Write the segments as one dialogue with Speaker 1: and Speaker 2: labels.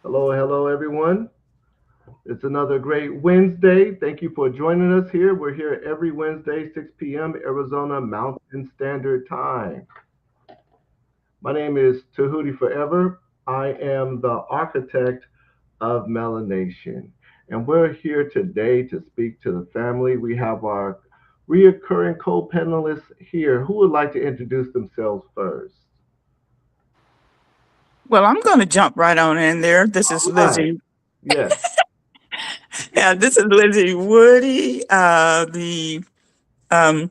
Speaker 1: Hello, hello, everyone. It's another great Wednesday. Thank you for joining us here. We're here every Wednesday, 6 p.m. Arizona Mountain Standard Time. My name is Tahuti Forever. I am the architect of Melanation. And we're here today to speak to the family. We have our reoccurring co-panelists here. Who would like to introduce themselves first?
Speaker 2: Well, I'm going to jump right on in there. This is
Speaker 1: All right.
Speaker 2: Lizzie.
Speaker 1: Yes.
Speaker 2: Yeah, this is Lizzie Woody, the um,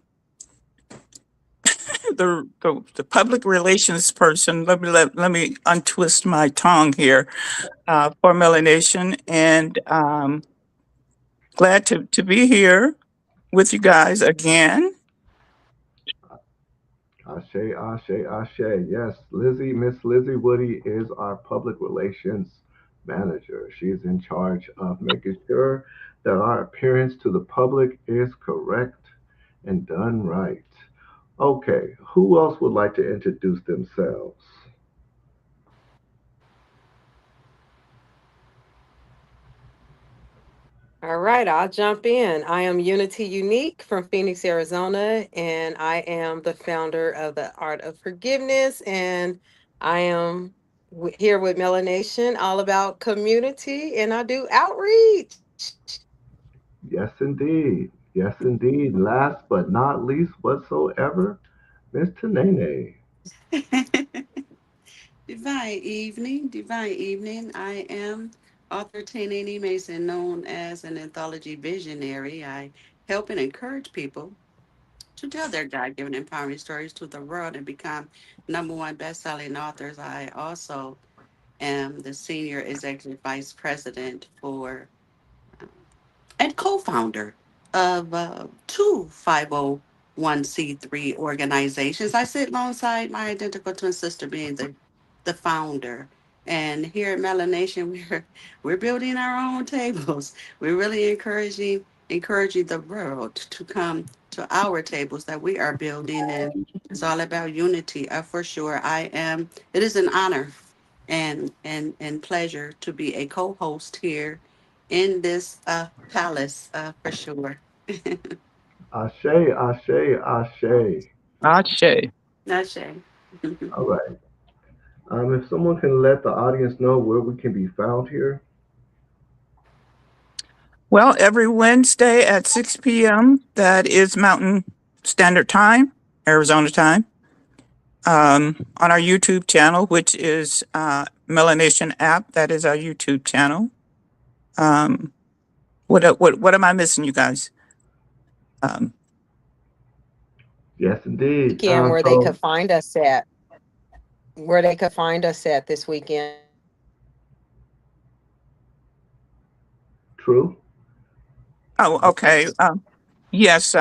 Speaker 2: the public relations person. Let me untwist my tongue here for Melanation, and glad to be here with you guys again.
Speaker 1: Ashe, Ashe, Ashe. Yes, Miss Lizzie Woody is our public relations manager. She's in charge of making sure that our appearance to the public is correct and done right. Okay, who else would like to introduce themselves?
Speaker 3: All right, I'll jump in. I am Unity Unique from Phoenix, Arizona, and I am the founder of the Art of Forgiveness. And I am here with Melanation, all about community, and I do outreach.
Speaker 1: Yes, indeed. Yes, indeed. Last but not least whatsoever, Miss Tanene.
Speaker 4: Divine evening. I am author Tanini Mason, known as an anthology visionary. I help and encourage people to tell their God-given empowering stories to the world and become number one best-selling authors. I also am the senior executive vice president for and co-founder of two 501c3 organizations. I sit alongside my identical twin sister, being the founder. And here at Melanation, we're building our own tables. We're really encouraging the world to come to our tables that we are building, and it's all about unity. For sure, I am. It is an honor and pleasure to be a co-host here in this palace, for sure.
Speaker 1: Ashe, Ashe, Ashe.
Speaker 2: Ashe.
Speaker 4: Not Shay.
Speaker 1: All right. If someone can let the audience know where we can be found here.
Speaker 2: Well, every Wednesday at 6 p.m. That is Mountain Standard Time, Arizona time. On our YouTube channel, which is Melanation app. That is our YouTube channel. Um, what am I missing, you guys? Um,
Speaker 1: Yes, indeed.
Speaker 3: Weekend where they
Speaker 1: So
Speaker 3: could find us at, where they could find us at this weekend.
Speaker 1: true.
Speaker 2: oh, okay. Yes.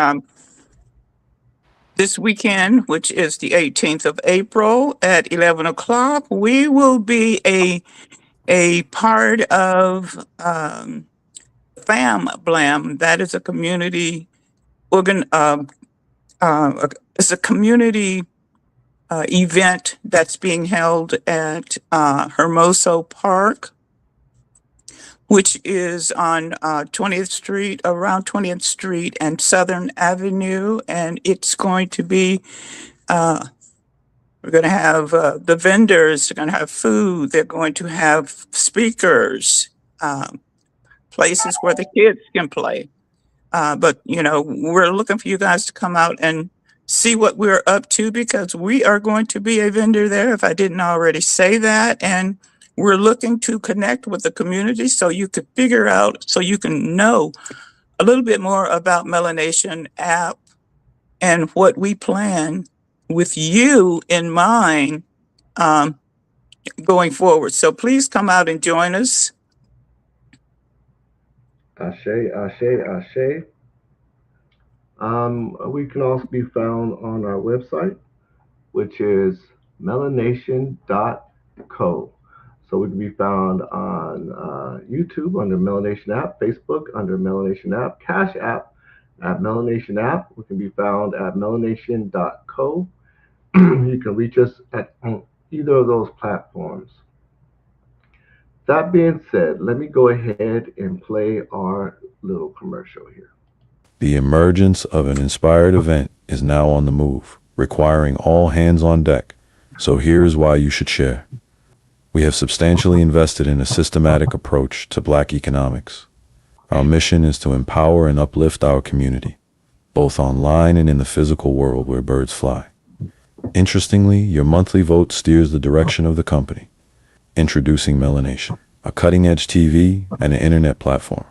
Speaker 2: This weekend, which is the 18th of April at 11 o'clock, we will be a part of Fam Blam. That is a community organ. It's a community event that's being held at Hermoso Park, which is on 20th Street, around 20th Street and Southern Avenue. And it's going to be, uh, we're going to have the vendors, they're going to have food, they're going to have speakers, um, places where the kids can play. But, we're looking for you guys to come out and see what we're up to because we are going to be a vendor there, if I didn't already say that. And we're looking to connect with the community so you could figure out, so you can know a little bit more about Melanation app and what we plan with you in mind um, going forward. So please come out and join us.
Speaker 1: Ashe, Ashe, Ashe. We can also be found on our website, which is melanation.co. So we can be found on YouTube under Melanation App, Facebook under Melanation App, Cash App at Melanation App. We can be found at melanation.co. You can reach us at either of those platforms. That being said, let me go ahead and play our little commercial here.
Speaker 5: The emergence of an inspired event is now on the move, requiring all hands on deck. So here's why you should share. We have substantially invested in a systematic approach to Black economics. Our mission is to empower and uplift our community, both online and in the physical world where birds fly. Interestingly, your monthly vote steers the direction of the company. Introducing Melanation, a cutting-edge TV and an internet platform.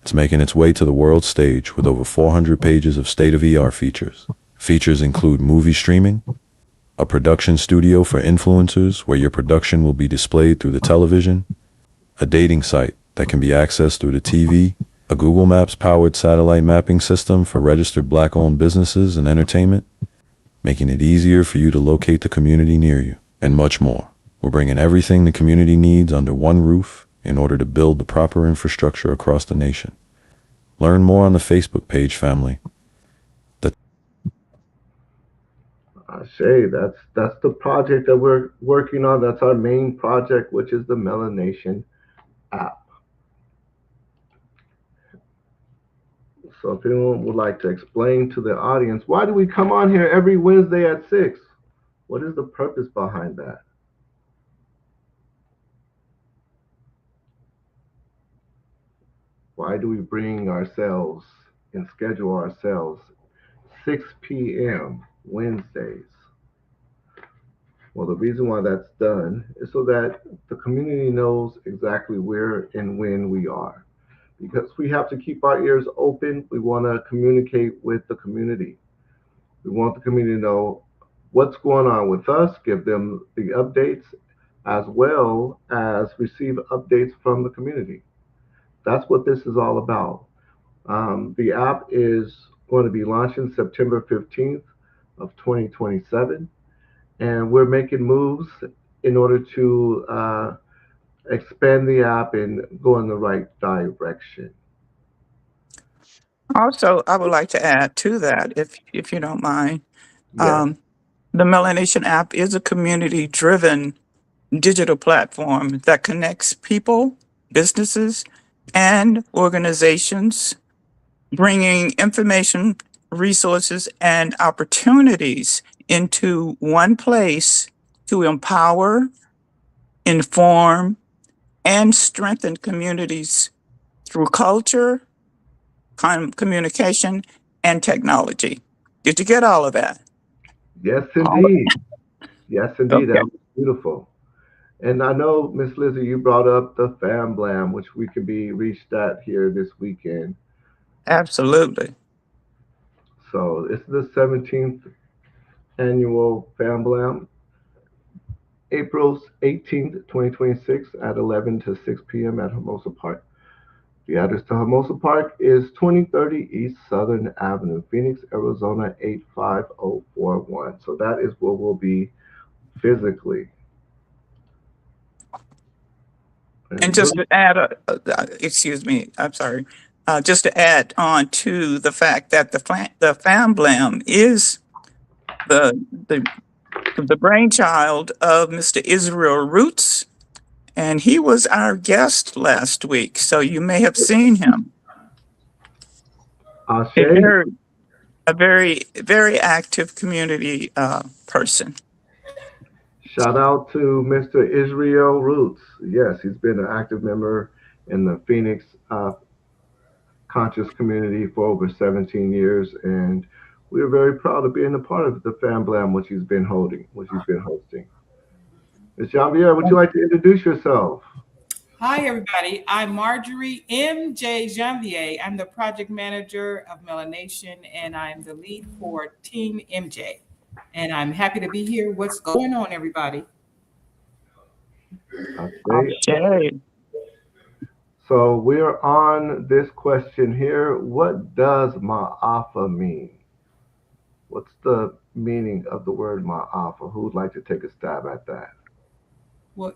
Speaker 5: It's making its way to the world stage with over 400 pages of state-of-the-art features. Features include movie streaming, a production studio for influencers where your production will be displayed through the television, a dating site that can be accessed through the TV, a Google Maps-powered satellite mapping system for registered Black-owned businesses and entertainment, making it easier for you to locate the community near you, and much more. We're bringing everything the community needs under one roof in order to build the proper infrastructure across the nation. Learn more on the Facebook page, family.
Speaker 1: Shay, that's the project that we're working on. That's our main project, which is the Melanation app. So if anyone would like to explain to the audience, why do we come on here every Wednesday at 6? What is the purpose behind that? Why do we bring ourselves and schedule ourselves 6 p.m. Wednesdays? Well, the reason why that's done is so that the community knows exactly where and when we are. Because we have to keep our ears open. We want to communicate with the community. We want the community to know what's going on with us, give them the updates, as well as receive updates from the community. That's what this is all about. The app is going to be launching September 15th of 2027, and we're making moves in order to expand the app and go in the right direction.
Speaker 2: Also, I would like to add to that, if you don't mind.
Speaker 1: Yes,
Speaker 2: Um, the Melanation app is a community-driven digital platform that connects people, businesses, and organizations, bringing information, resources, and opportunities into one place to empower, inform, and strengthen communities through culture, communication, and technology. Did you get all of that?
Speaker 1: yes,
Speaker 2: All
Speaker 1: indeed. Yes, indeed.
Speaker 2: okay,
Speaker 1: That was beautiful. And I know, Miss Lizzie, you brought up the Fam Blam, which we can be reached at here this weekend.
Speaker 2: absolutely.
Speaker 1: So it's the 17th annual Fam Blam, April 18th, 2026 at 11 to 6 p.m. at Hermosa Park. The address to Hermosa Park is 2030 East Southern Avenue, Phoenix, Arizona 85041. So that is where we'll be physically.
Speaker 2: And
Speaker 1: And
Speaker 2: just to add, excuse me, I'm sorry, just to add on to the fact that the Fam Blam is the, the the brainchild of Mr. Israel Roots, and he was our guest last week, so you may have seen him. A
Speaker 1: Ashe,
Speaker 2: very, very active community person.
Speaker 1: shout out to Mr. Israel Roots. Yes, he's been an active member in the Phoenix conscious community for over 17 years, and we are very proud of being a part of the Fam Blam, which he's been holding, which he's been hosting. Ms. Janvier, would you like to introduce yourself?
Speaker 6: Hi, everybody. I'm Marjorie M.J. Janvier. I'm the project manager of Melanation, and I'm the lead for Team MJ. And I'm happy to be here. What's going on, everybody?
Speaker 1: Ashe.
Speaker 2: Jay.
Speaker 1: So we're on this question here. What does Maafa mean? What's the meaning of the word Maafa? Who would like to take a stab at that?
Speaker 6: Well,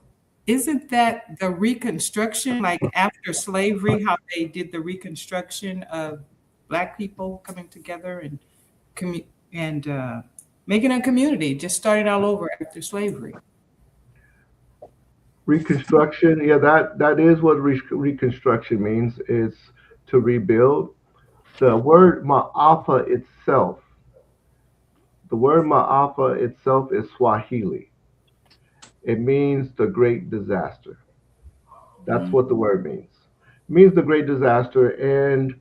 Speaker 6: isn't that the Reconstruction, like after slavery, how they did the Reconstruction of Black people coming together and commu- and making a community, just starting all over after slavery?
Speaker 1: Reconstruction, yeah, that is what reconstruction means. Is to rebuild. The word Maafa itself, the word Maafa itself is Swahili. It means the great disaster. That's
Speaker 6: Mm,
Speaker 1: what the word means. It means the great disaster, and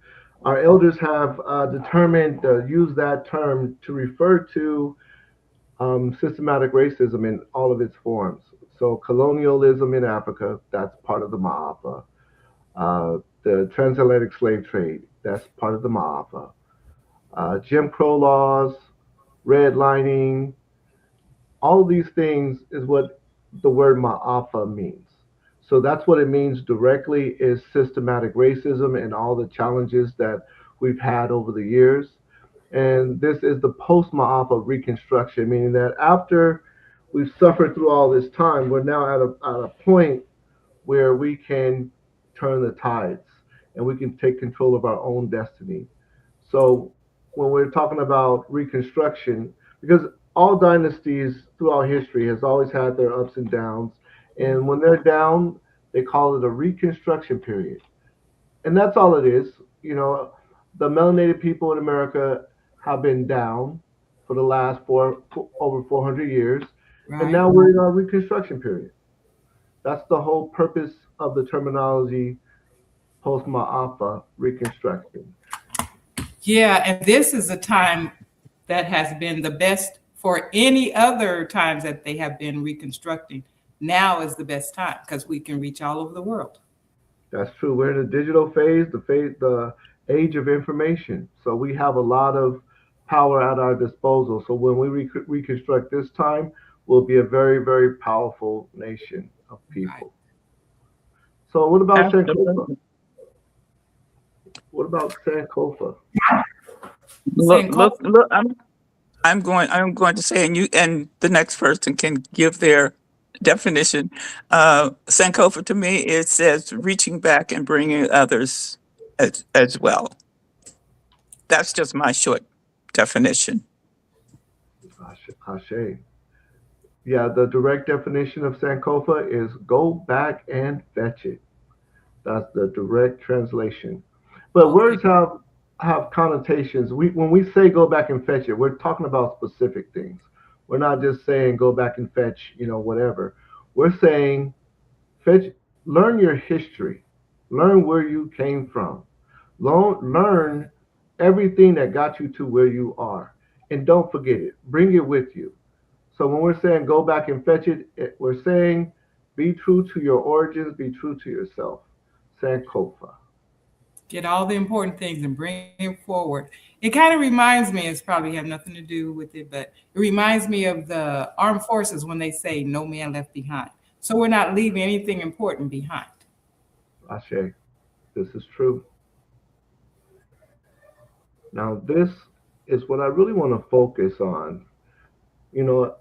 Speaker 1: our elders have determined to use that term to refer to systematic racism in all of its forms. So colonialism in Africa, that's part of the Maafa. The transatlantic slave trade, that's part of the Maafa. Jim Crow laws, redlining, all of these things is what the word Maafa means. So that's what it means directly is systematic racism and all the challenges that we've had over the years. And this is the post-Maafa reconstruction, meaning that after we've suffered through all this time, we're now at a point where we can turn the tides and we can take control of our own destiny. So when we're talking about reconstruction, because all dynasties throughout history has always had their ups and downs, and when they're down, they call it a reconstruction period, and that's all it is. You know, the melanated people in America have been down for the last over 400 years, and
Speaker 6: right.
Speaker 1: now we're in our reconstruction period. That's the whole purpose of the terminology post-Maafa reconstruction.
Speaker 6: Yeah, and this is a time that has been the best for any other times that they have been reconstructing. Now is the best time because we can reach all over the world.
Speaker 1: That's true. We're in a digital phase, the age of information. So we have a lot of power at our disposal. So when we reconstruct this time, we'll be a very, very powerful nation of
Speaker 6: Right.
Speaker 1: people. So what about Sankofa?
Speaker 2: Absolutely.
Speaker 1: What about Sankofa?
Speaker 2: Look,
Speaker 6: Saying
Speaker 2: look, look. I'm going to say, and you and the next person can give their definition. Sankofa to me, it says reaching back and bringing others as well. That's just my short definition.
Speaker 1: Ashe. Yeah, the direct definition of Sankofa is go back and fetch it. That's the direct translation. But
Speaker 6: okay,
Speaker 1: words have connotations. When we say go back and fetch it, we're talking about specific things. We're not just saying go back and fetch, whatever. We're saying fetch, learn your history, learn where you came from, learn everything that got you to where you are, and don't forget it. Bring it with you. So when we're saying go back and fetch it, we're saying be true to your origins, be true to yourself. Sankofa.
Speaker 6: get all the important things and bring it forward. It kind of reminds me, it's probably have nothing to do with it, but it reminds me of the armed forces when they say no man left behind. So we're not leaving anything important behind.
Speaker 1: Ashe. This is true. Now, this is what I really want to focus on. You know,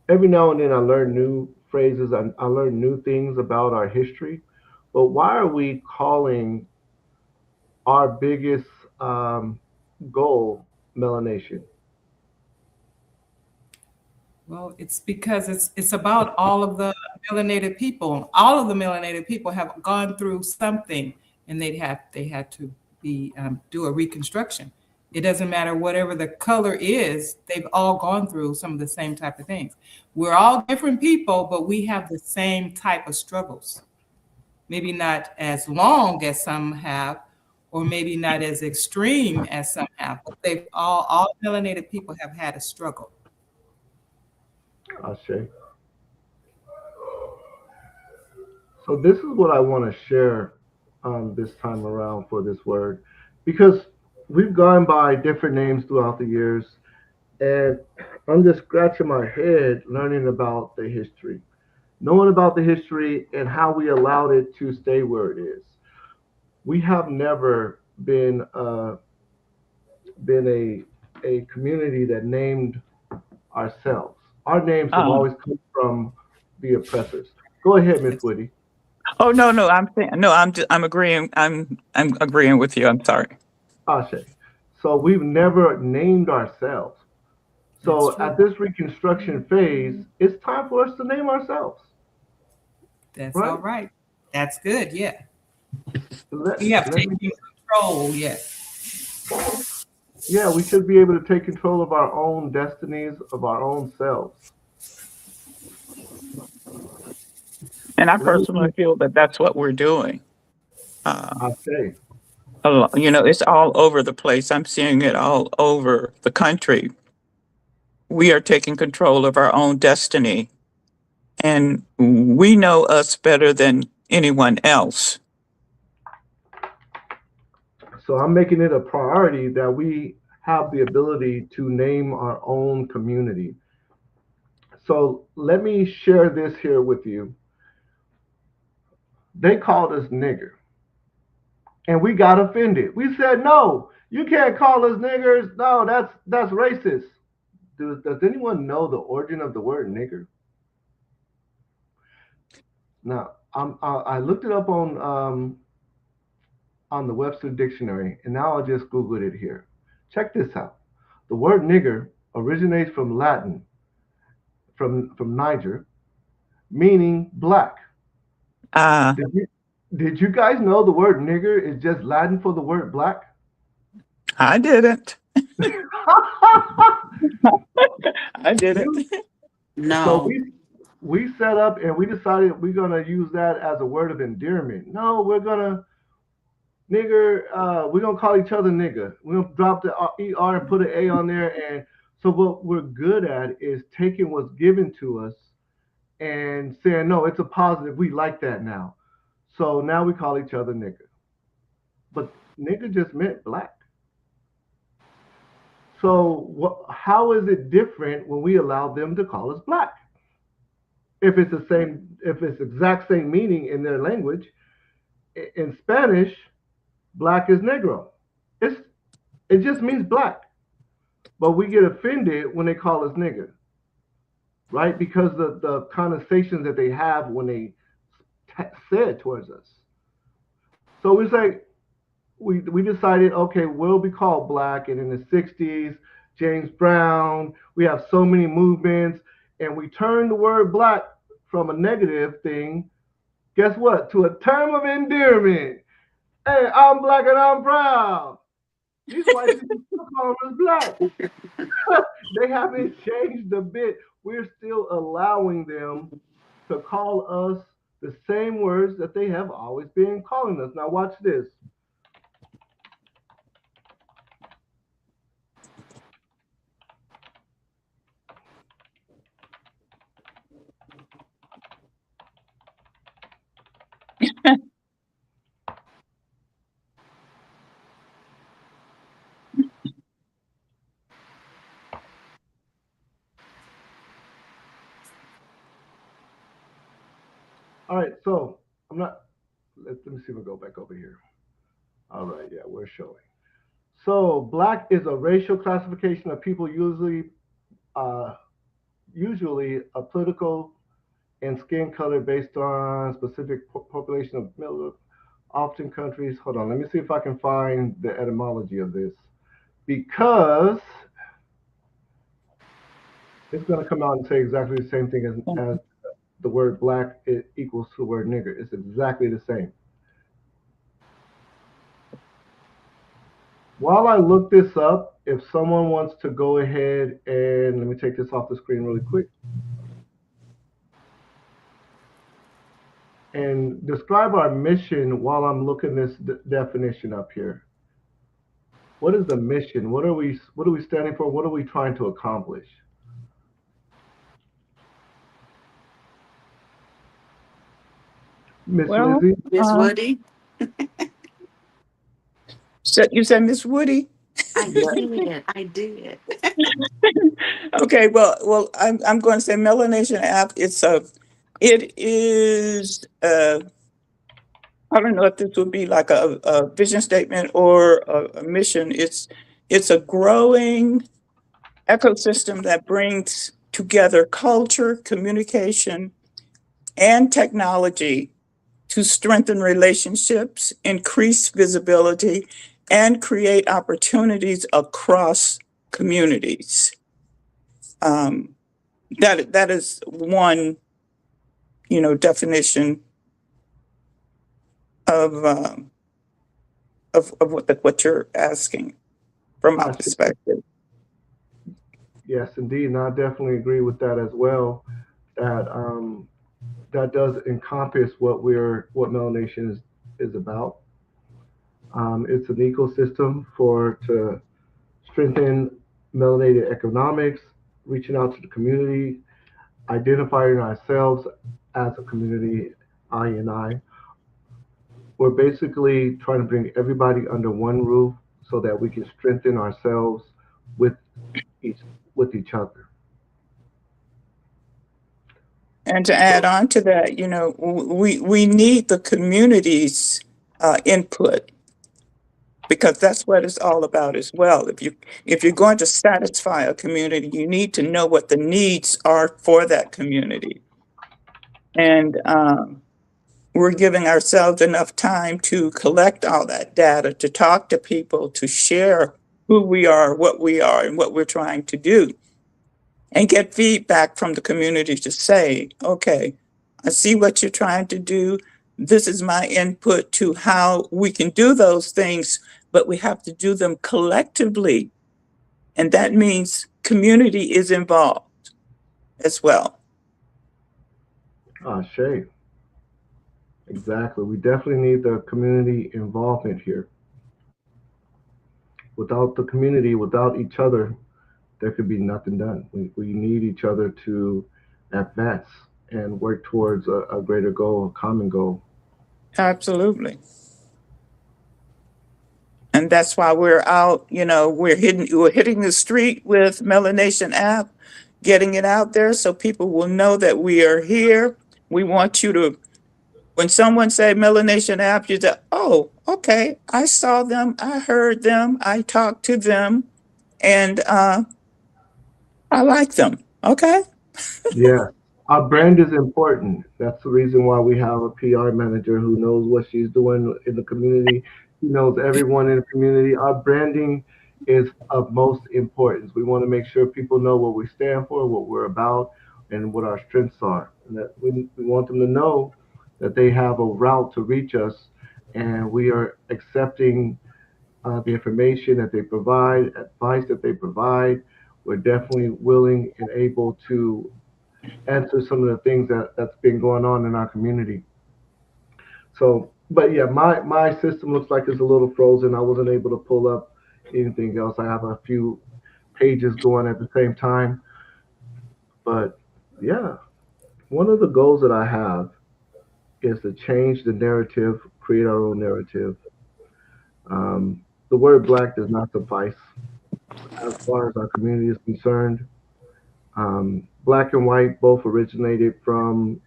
Speaker 1: every now and then I learn new phrases, I learn new things about our history. But why are we calling our biggest um, goal melanation?
Speaker 6: Well, it's because it's about all of the melanated people. All of the melanated people have gone through something, and they had to be do a reconstruction. It doesn't matter whatever the color is; they've all gone through some of the same type of things. We're all different people, but we have the same type of struggles. Maybe not as long as some have, or maybe not as extreme as some have. But they've all melanated people have had a struggle.
Speaker 1: Ashe. So this is what I want to share this time around for this word, because we've gone by different names throughout the years, and I'm just scratching my head learning about the history, knowing about the history and how we allowed it to stay where it is. We have never been a community that named ourselves. Our names have
Speaker 2: Um,
Speaker 1: always come from the oppressors. Go ahead, Miss
Speaker 6: It's
Speaker 1: Woody.
Speaker 2: oh no, no, I'm saying no. I'm agreeing. I'm agreeing with you. I'm sorry.
Speaker 1: Ashe. So we've never named ourselves.
Speaker 6: that's
Speaker 1: So
Speaker 6: true.
Speaker 1: at this reconstruction phase, it's time for us to name ourselves.
Speaker 6: That's
Speaker 1: Right?
Speaker 6: all right. That's good. Yeah.
Speaker 1: Let,
Speaker 6: We have
Speaker 1: let me,
Speaker 6: taken control. Yes.
Speaker 1: yeah, we should be able to take control of our own destinies, of our own selves.
Speaker 2: And I
Speaker 1: Let me
Speaker 2: personally feel that that's what we're doing.
Speaker 1: I say,
Speaker 2: It's all over the place. I'm seeing it all over the country. We are taking control of our own destiny, and we know us better than anyone else.
Speaker 1: so I'm making it a priority that we have the ability to name our own community. So let me share this here with you. They called us nigger, and we got offended. We said, "No, you can't call us niggers. No, that's racist." Does anyone know the origin of the word nigger? Now, I looked it up on the Webster Dictionary, and now I'll just Google it here. Check this out. The word nigger originates from Latin, from Niger, meaning black.
Speaker 2: Uh,
Speaker 1: Did you guys know the word nigger is just Latin for the word black?
Speaker 2: I didn't. I didn't.
Speaker 1: You, so
Speaker 4: No.
Speaker 1: we set up and we decided we're gonna use that as a word of endearment. No, we're gonna nigger. We're gonna call each other nigger. We're gonna drop the er and put an a on there. And so what we're good at is taking what's given to us and saying no, it's a positive. We like that now. So now we call each other nigger. But nigger just meant black. So how is it different when we allow them to call us black? If it's exact same meaning in their language, in Spanish, black is negro. It's it just means black, but we get offended when they call us nigger, right? Because the connotations that they have when they say it towards us. So it's like we decided, okay, we'll be called black, and in the '60s, James Brown, we have so many movements, and we turned the word black from a negative thing, guess what, to a term of endearment. Hey, I'm black and I'm proud. These white people still call us black. They haven't changed a bit. We're still allowing them to call us the same words that they have always been calling us. Now watch this. All right, so I'm not. Let me see if we go back over here. All right, yeah, we're showing. So black is a racial classification of people, uh, usually a political and skin color based on specific population of middle, often countries. Hold on, let me see if I can find the etymology of this, because it's going to come out and say exactly the same thing as the word black it equals to the word nigger. It's exactly the same. While I look this up, if someone wants to go ahead and let me take this off the screen really quick and describe our mission while I'm looking this definition up here. What is the mission? What are we standing for? What are we trying to accomplish? Miss
Speaker 2: Well,
Speaker 1: Lizzie?
Speaker 4: Miss Woody?
Speaker 2: you said Miss Woody.
Speaker 4: I
Speaker 1: Yeah.
Speaker 4: did. I did.
Speaker 2: Okay, I'm going to say Melanation app. It is. I don't know if this would be like a vision statement or a mission. It's a growing ecosystem that brings together culture, communication, and technology to strengthen relationships, increase visibility, and create opportunities across communities. That is one definition of what you're asking from my
Speaker 1: I see.
Speaker 2: perspective.
Speaker 1: Yes, indeed, and I definitely agree with that as well. That that does encompass what melanation is about. It's an ecosystem for to strengthen melanated economics, reaching out to the community, identifying ourselves as a community, I and I. We're basically trying to bring everybody under one roof so that we can strengthen ourselves with each with each other.
Speaker 2: And to add
Speaker 1: So,
Speaker 2: on to that, we need the community's input, because that's what it's all about as well. If you're going to satisfy a community, you need to know what the needs are for that community. And we're giving ourselves enough time to collect all that data, to talk to people, to share who we are, and what we're trying to do, and get feedback from the community to say, okay, I see what you're trying to do. This is my input to how we can do those things, but we have to do them collectively. And that means community is involved as well.
Speaker 1: Shay, exactly. We definitely need the community involvement here. Without the community, without each other, there could be nothing done. We need each other to advance and work towards a greater goal, a common goal.
Speaker 2: Absolutely. And that's why we're out, we're hitting the street with Melanation app, getting it out there so people will know that we are here. We want you to, when someone say Melanation app, you say, oh, okay, I saw them, I heard them, I talked to them, and I like them. Okay.
Speaker 1: Yeah, our brand is important. That's the reason why we have a PR manager who knows what she's doing in the community. She knows everyone in the community. Our branding is of most importance. We want to make sure people know what we stand for, what we're about, and what our strengths are. And that we want them to know that they have a route to reach us, and we are accepting the information that they provide, advice that they provide. We're definitely willing and able to answer some of the things that's been going on in our community. So, but yeah, my system looks like it's a little frozen. I wasn't able to pull up anything else. I have a few pages going at the same time. But yeah, one of the goals that I have is to change the narrative, create our own narrative. The word black does not suffice as far as our community is concerned. Black and white both originated from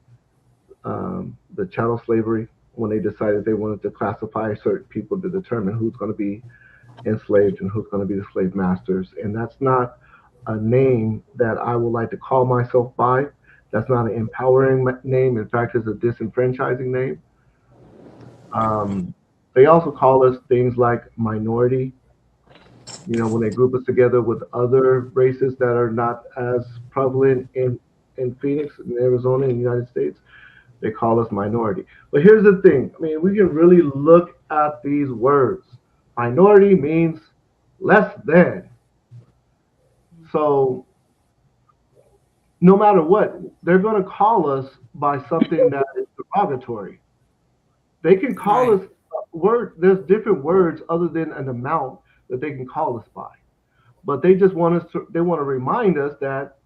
Speaker 1: the chattel slavery when they decided they wanted to classify certain people to determine who's going to be enslaved and who's going to be the slave masters. And that's not a name that I would like to call myself by. That's not an empowering name. In fact, it's a disenfranchising name. Um, they also call us things like minority. When they group us together with other races that are not as prevalent in Phoenix, in Arizona, in the United States, they call us minority. But here's the thing. I mean, we can really look at these words. Minority means less than. So no matter what, they're going to call us by something that is derogatory. They can call
Speaker 6: Right.
Speaker 1: us word. There's different words other than an amount that they can call us by. But they just want us to. They want to remind us that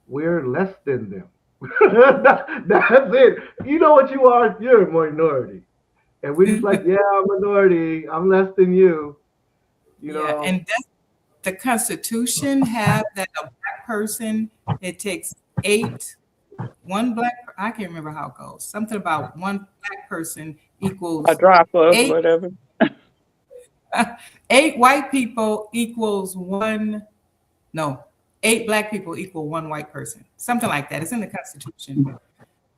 Speaker 1: we're less than them. That's it. You know what you are? You're a minority. And we're just like, yeah, I'm a minority. I'm less than you. You
Speaker 6: Yeah,
Speaker 1: know,
Speaker 6: and does the Constitution have that a black person, it takes one black, I can't remember how it goes. Something about one black person
Speaker 2: A
Speaker 6: equals
Speaker 2: drop of
Speaker 6: eight,
Speaker 2: whatever.
Speaker 6: 8 white people equals one, no, 8 black people equal one white person. Something like that. It's in the Constitution.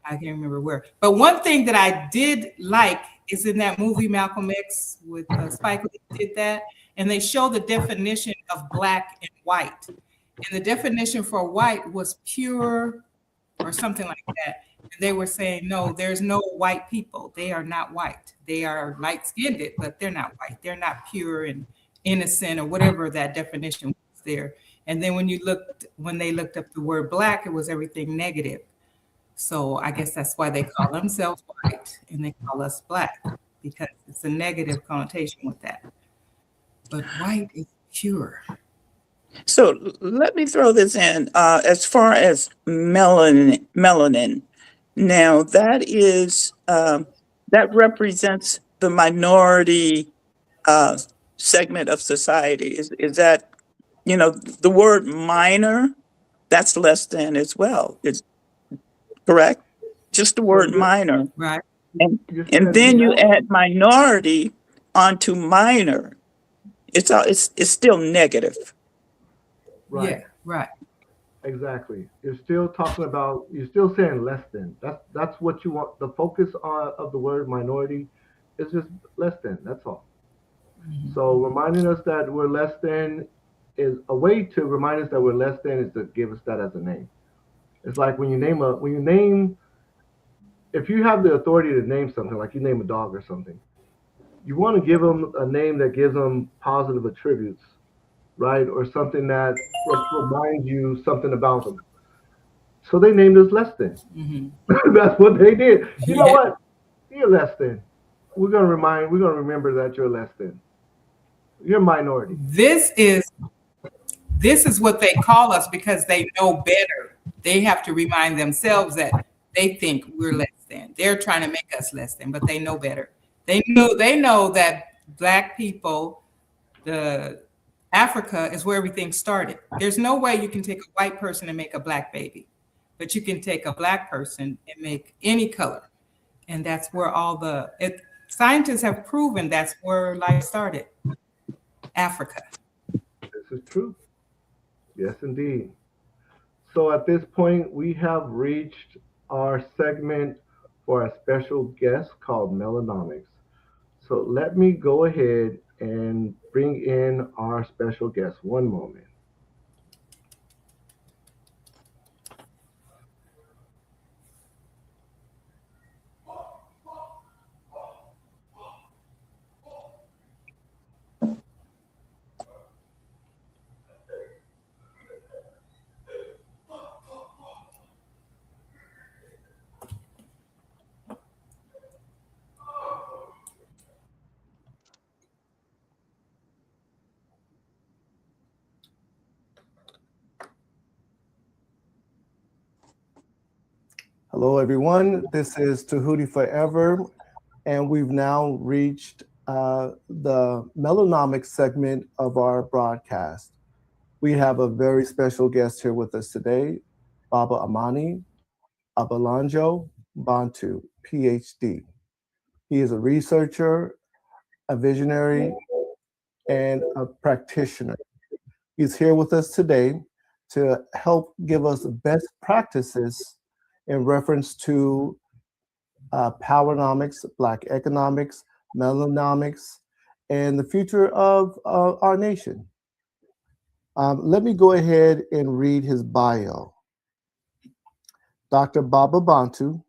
Speaker 6: I can't remember where. But one thing that I did like is in that movie Malcolm X with Spike Lee did that, and they show the definition of black and white. And the definition for white was pure or something like that. They were saying, no, there's no white people. They are not white. They are light-skinned, but they're not white. They're not pure and innocent or whatever that definition was there. And then when they looked up the word black, it was everything negative. So I guess that's why they call themselves white and they call us black, because it's a negative connotation with that. But white is pure.
Speaker 2: So let me throw this in. As far as melanin, now that is that represents the minority segment of society. Is that, the word minor? That's less than as well. Is correct? Just the
Speaker 1: So
Speaker 2: word minor,
Speaker 6: Right.
Speaker 2: and
Speaker 1: you're
Speaker 2: and
Speaker 1: saying
Speaker 2: then you
Speaker 1: mel,
Speaker 2: add minority onto minor. It's still negative.
Speaker 1: right?
Speaker 6: Yeah, right.
Speaker 1: Exactly. You're still talking about. You're still saying less than. That's what you want. The focus of the word minority is just less than. That's all. So reminding us that we're less than is a way to remind us that we're less than is to give us that as a name. It's like when you name, if you have the authority to name something, like you name a dog or something, you want to give them a name that gives them positive attributes, right? Or something that reminds you something about them. So they named us less than.
Speaker 6: Mm-hmm.
Speaker 1: That's what they did. You know
Speaker 6: Yeah.
Speaker 1: what? You're less than. We're gonna remember that you're less than. You're a minority.
Speaker 6: This is what they call us because they know better. They have to remind themselves that they think we're less than. They're trying to make us less than, but they know better. They know that Black people, the Africa is where everything started. There's no way you can take a white person and make a Black baby, but you can take a Black person and make any color. And that's where scientists have proven that's where life started, Africa.
Speaker 1: This is true. Yes, indeed. So at this point, we have reached our segment for a special guest called Melanomics. So let me go ahead and bring in our special guest. One moment. Hello, everyone. This is Tahuti Forever, and we've now reached the Melanomics segment of our broadcast. We have a very special guest here with us today, Baba Amani Abalanjo Bantu, PhD. He is a researcher, a visionary, and a practitioner. He's here with us today to help give us best practices in reference to powernomics, Black economics, melanomics, and the future of our nation. Let me go ahead and read his bio. Dr. Baba Bantu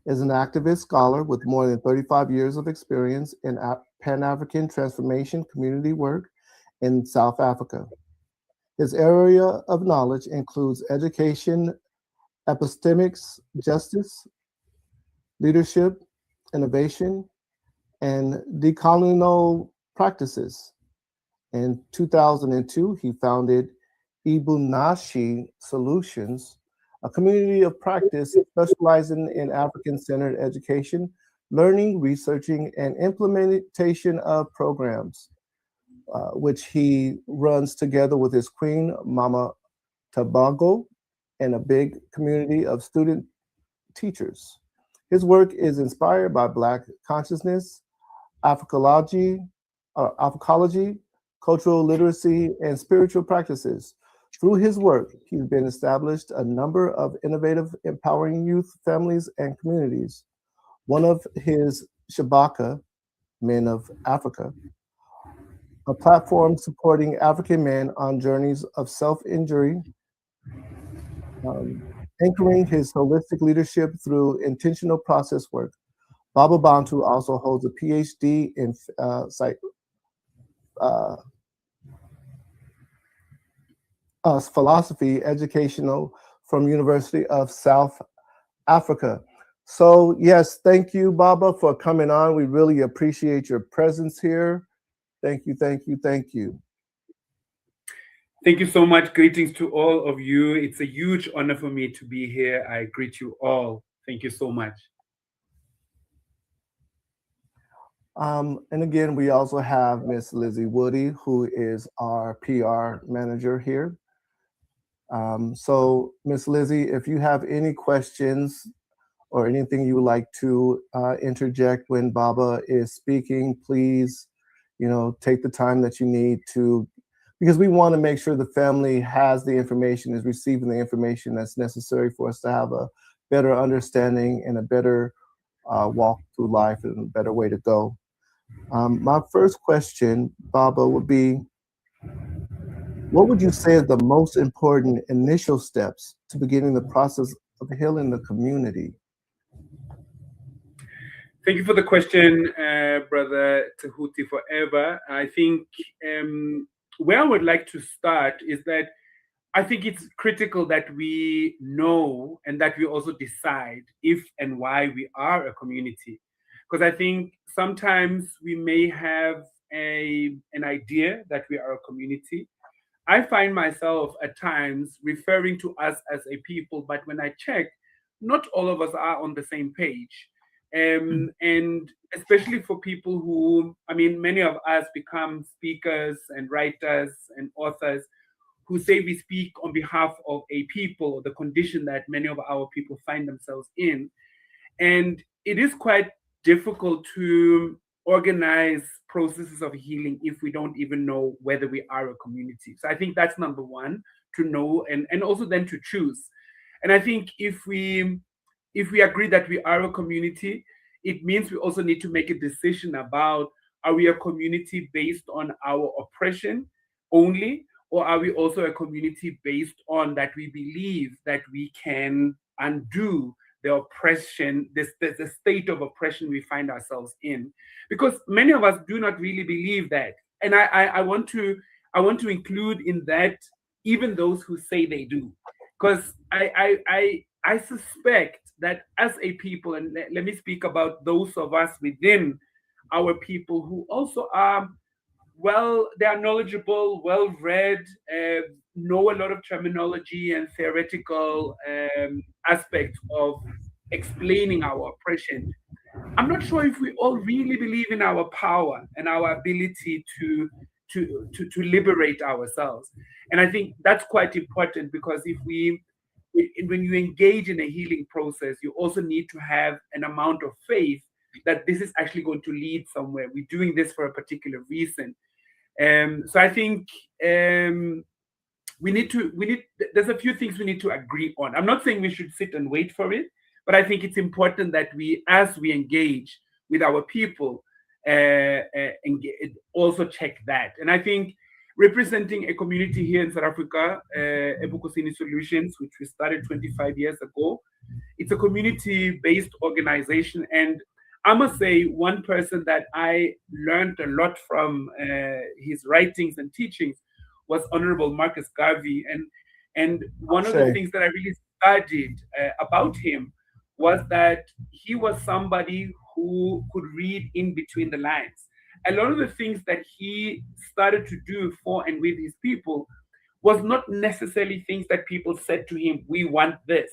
Speaker 1: is an activist scholar with more than 35 years of experience in Pan-African transformation community work in South Africa. His area of knowledge includes education, epistemics, justice, leadership, innovation, and decolonial practices. In 2002, he founded Ibunashi Solutions, a community of practice specializing in African-centered education, learning, researching, and implementation of programs, which he runs together with his queen, Mama Tabago, and a big community of student teachers. His work is inspired by Black consciousness, Africology, Africology, cultural literacy, and spiritual practices. Through his work, he's been established a number of innovative, empowering youth, families, and communities. One of his Shabaka, Men of Africa, a platform supporting African men on journeys of self-injury, Anchoring his holistic leadership through intentional process work, Baba Bantu also holds a PhD in philosophy educational from University of South Africa. So yes, thank you, Baba, for coming on. We really appreciate your presence here. Thank you, thank you, thank you.
Speaker 7: Thank you so much. Greetings to all of you. It's a huge honor for me to be here. I greet you all. Thank you so much.
Speaker 1: And again, we also have Miss Lizzie Woody, who is our PR manager here. So Miss Lizzie, if you have any questions or anything you would like to interject when Baba is speaking, please, take the time that you need to, because we want to make sure the family has the information, is receiving the information that's necessary for us to have a better understanding and a better walk through life and a better way to go. My first question, Baba, would be, what would you say is the most important initial steps to beginning the process of healing the community?
Speaker 7: Thank you for the question, Brother Tehuti Forever. I think where I would like to start is that I think it's critical that we know and that we also decide if and why we are a community. Because I think sometimes we may have an idea that we are a community. I find myself at times referring to us as a people, but when I check, not all of us are on the same page. And especially for people who, I mean, many of us become speakers and writers and authors who say we speak on behalf of a people or the condition that many of our people find themselves in. And it is quite difficult to organize processes of healing if we don't even know whether we are a community. So I think that's number one, to know and also then to choose. And I think if we agree that we are a community, it means we also need to make a decision about, are we a community based on our oppression only, or are we also a community based on that we believe that we can undo the oppression, the state of oppression we find ourselves in? Because many of us do not really believe that. And I want to include in that even those who say they do. Because I suspect that as a people, and let me speak about those of us within our people who also are, well, they are knowledgeable, well read, know a lot of terminology and theoretical aspects of explaining our oppression. I'm not sure if we all really believe in our power and our ability to liberate ourselves. And I think that's quite important, because when you engage in a healing process, you also need to have an amount of faith that this is actually going to lead somewhere. We're doing this for a particular reason. So I think there's a few things we need to agree on. I'm not saying we should sit and wait for it, but I think it's important that as we engage with our people, also check that. And I think representing a community here in South Africa, Ebukosini Solutions, which we started 25 years ago, it's a community-based organization. And I must say, one person that I learned a lot from his writings and teachings was Honorable Marcus Garvey. And one of the things that I really studied about him was that he was somebody who could read in between the lines. A lot of the things that he started to do for and with his people was not necessarily things that people said to him, we want this.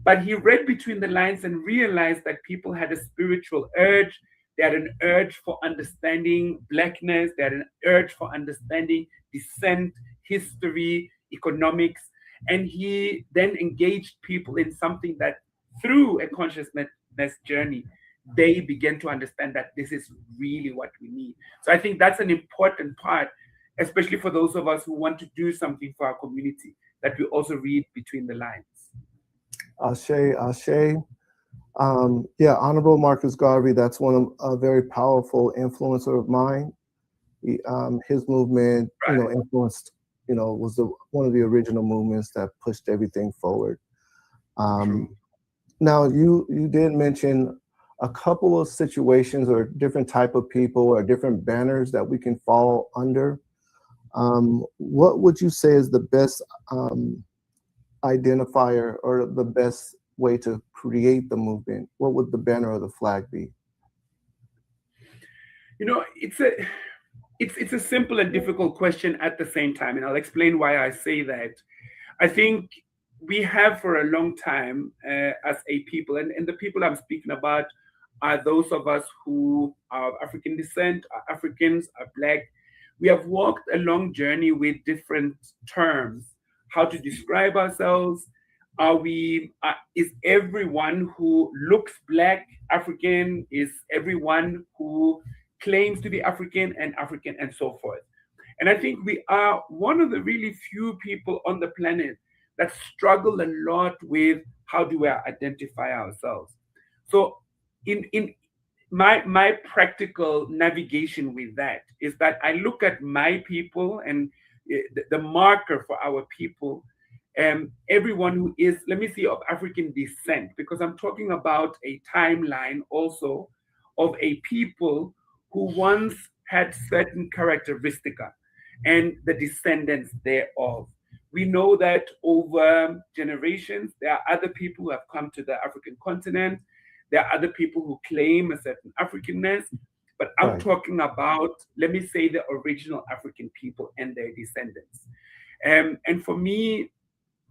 Speaker 7: But he read between the lines and realized that people had a spiritual urge. They had an urge for understanding Blackness. They had an urge for understanding descent, history, economics. And he then engaged people in something that, through a consciousness journey, they began to understand that this is really what we need. So I think that's an important part, especially for those of us who want to do something for our community, that we also read between the lines.
Speaker 1: Ashe. Yeah, Honorable Marcus Garvey, that's one of a very powerful influencer of mine. His movement, influenced, was one of the original movements that pushed everything forward. Now, you did mention a couple of situations or different type of people or different banners that we can fall under. What would you say is the best identifier or the best way to create the movement? What would the banner or the flag be?
Speaker 7: It's a simple and difficult question at the same time, and I'll explain why I say that. I think we have for a long time as a people, and the people I'm speaking about are those of us who are of African descent, are Africans, are Black. We have walked a long journey with different terms, how to describe ourselves. Is everyone who looks Black African? Is everyone who claims to be African and so forth? And I think we are one of the really few people on the planet that struggle a lot with how do we identify ourselves. So in my practical navigation with that is that I look at my people and the marker for our people, everyone who is, let me see, of African descent, because I'm talking about a timeline also of a people who once had certain characteristica and the descendants thereof. We know that over generations, there are other people who have come to the African continent. There are other people who claim a certain Africanness, but I'm
Speaker 1: Right.
Speaker 7: talking about, let me say, the original African people and their descendants. And for me,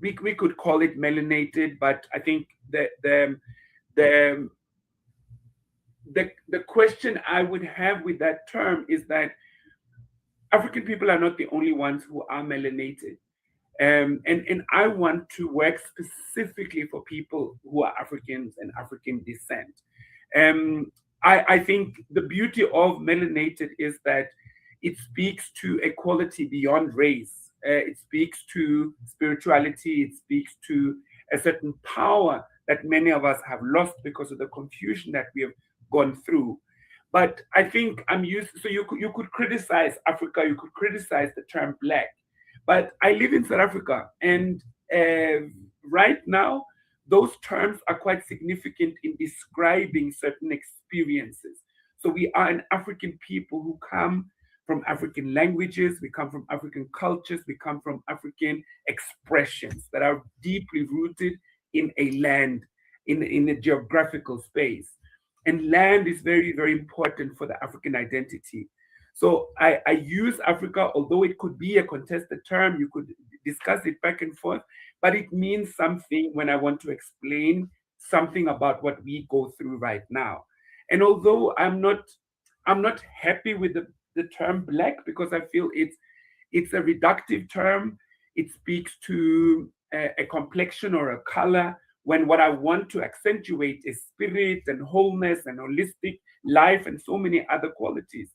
Speaker 7: we could call it melanated, but I think the question I would have with that term is that African people are not the only ones who are melanated. And I want to work specifically for people who are Africans and African descent. I think the beauty of melanated is that it speaks to equality beyond race. It speaks to spirituality. It speaks to a certain power that many of us have lost because of the confusion that we have gone through. But I think I'm used. So you could criticize Africa. You could criticize the term Black. But I live in South Africa, and right now, those terms are quite significant in describing certain experiences. So we are an African people who come from African languages, we come from African cultures, we come from African expressions that are deeply rooted in a land, in a geographical space. And land is very, very important for the African identity. So I use Africa, although it could be a contested term, you could discuss it back and forth, but it means something when I want to explain something about what we go through right now. And although I'm not happy with the term Black, because I feel it's a reductive term. It speaks to a complexion or a color, when what I want to accentuate is spirit and wholeness and holistic life and so many other qualities.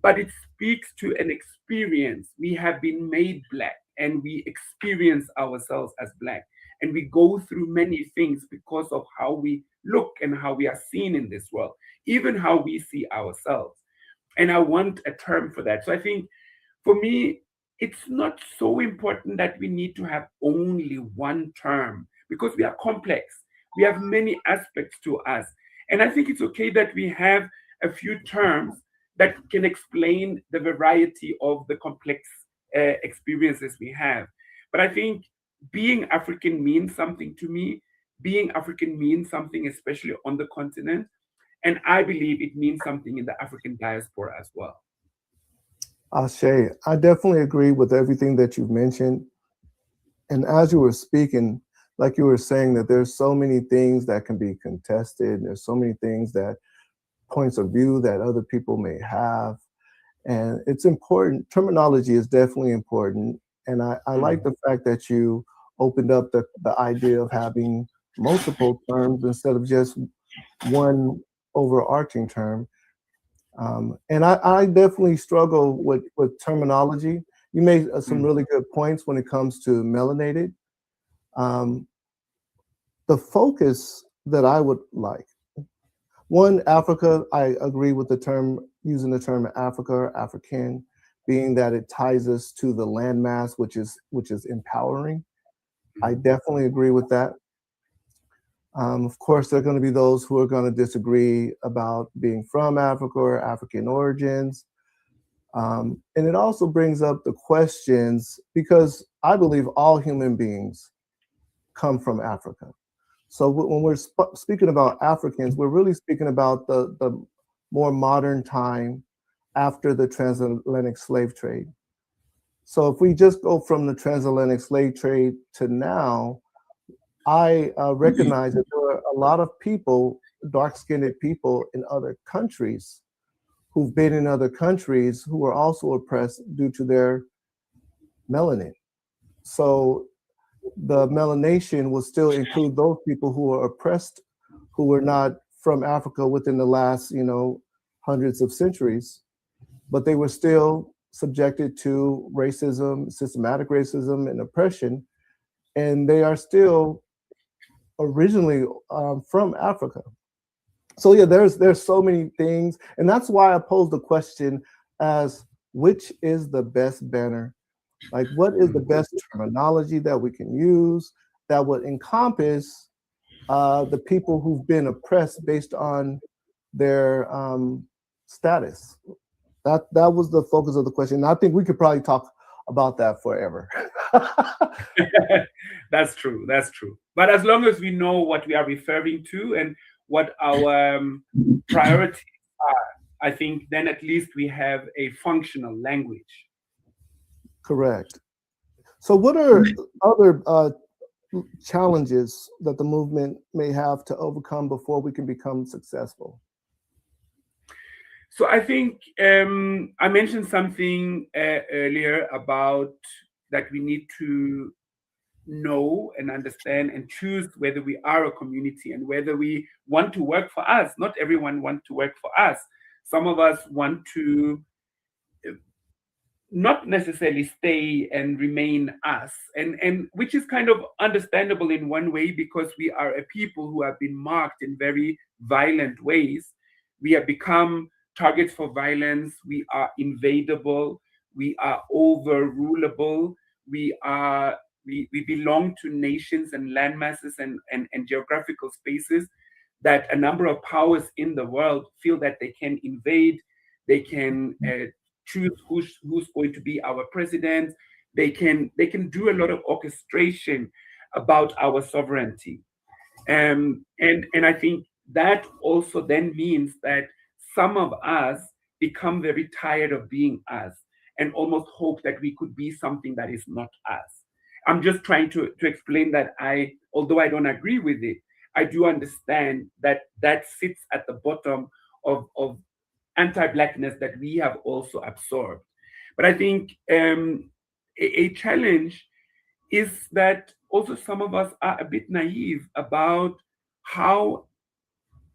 Speaker 7: But it speaks to an experience. We have been made Black and we experience ourselves as Black. And we go through many things because of how we look and how we are seen in this world, even how we see ourselves. And I want a term for that. So I think for me, it's not so important that we need to have only one term, because we are complex. We have many aspects to us. And I think it's okay that we have a few terms that can explain the variety of the complex experiences we have. But I think being African means something to me. Being African means something, especially on the continent. And I believe it means something in the African diaspora as well.
Speaker 1: Ashe, I definitely agree with everything that you've mentioned. And as you were speaking, like you were saying, that there's so many things that can be contested. There's so many things that points of view that other people may have. And it's important. Terminology is definitely important. And I like the fact that you opened up the idea of having multiple terms instead of just one overarching term. And I definitely struggle with terminology. You made some really good points when it comes to melanated. The focus that I would like, one, Africa, I agree with the term, using the term Africa or African, being that it ties us to the landmass, which is empowering. I definitely agree with that. Of course, there are going to be those who are going to disagree about being from Africa or African origins. And it also brings up the questions because I believe all human beings come from Africa. So when we're speaking about Africans, we're really speaking about the more modern time after the transatlantic slave trade. So if we just go from the transatlantic slave trade to now, I recognize that there are a lot of people, dark-skinned people in other countries who've been in other countries who are also oppressed due to their melanin. So the melanation will still include those people who are oppressed, who were not from Africa within the last, hundreds of centuries, but they were still subjected to racism, systematic racism and oppression, and they are still originally from Africa. So yeah, there's so many things, and that's why I posed the question as which is the best banner? Like, what is the best terminology that we can use that would encompass the people who've been oppressed based on their status? That was the focus of the question. And I think we could probably talk about that forever.
Speaker 7: That's true. That's true. But as long as we know what we are referring to and what our priorities are, I think then at least we have a functional language.
Speaker 1: Correct. So, what are other challenges that the movement may have to overcome before we can become successful?
Speaker 7: So I think I mentioned something earlier about that we need to know and understand and choose whether we are a community and whether we want to work for us. Not everyone wants to work for us. Some of us want to not necessarily stay and remain us, and which is kind of understandable in one way because we are a people who have been marked in very violent ways. We have become targets for violence. We are invadable. We are overrulable. We belong to nations and land masses and geographical spaces that a number of powers in the world feel that they can invade. They can choose who's going to be our president. They can do a lot of orchestration about our sovereignty. And I think that also then means that some of us become very tired of being us and almost hope that we could be something that is not us. I'm just trying to explain that although I don't agree with it, I do understand that that sits at the bottom of anti-blackness that we have also absorbed. But I think a challenge is that also some of us are a bit naive about how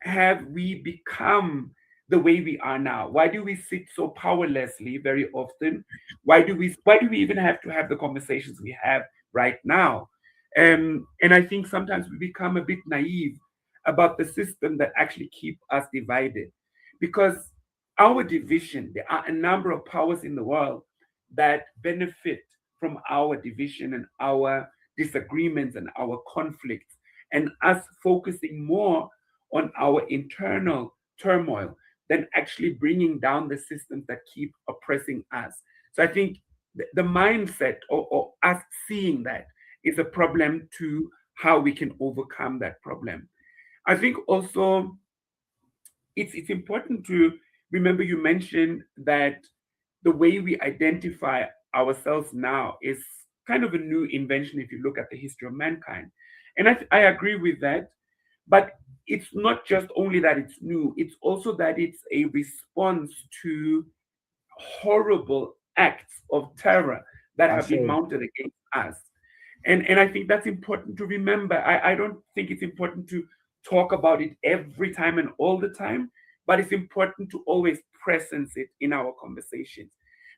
Speaker 7: have we become the way we are now. Why do we sit so powerlessly very often? Why do we even have to have the conversations we have right now? And I think sometimes we become a bit naive about the system that actually keep us divided, because our division, there are a number of powers in the world that benefit from our division and our disagreements and our conflicts, and us focusing more on our internal turmoil than actually bringing down the systems that keep oppressing us. So I think the mindset or us seeing that is a problem to how we can overcome that problem. I think also it's important to remember, you mentioned that the way we identify ourselves now is kind of a new invention if you look at the history of mankind. And I agree with that. But it's not just only that it's new, it's also that it's a response to horrible acts of terror that
Speaker 1: I
Speaker 7: have been
Speaker 1: say,
Speaker 7: mounted against us. And I think that's important to remember. I don't think it's important to talk about it every time and all the time, but it's important to always presence it in our conversations.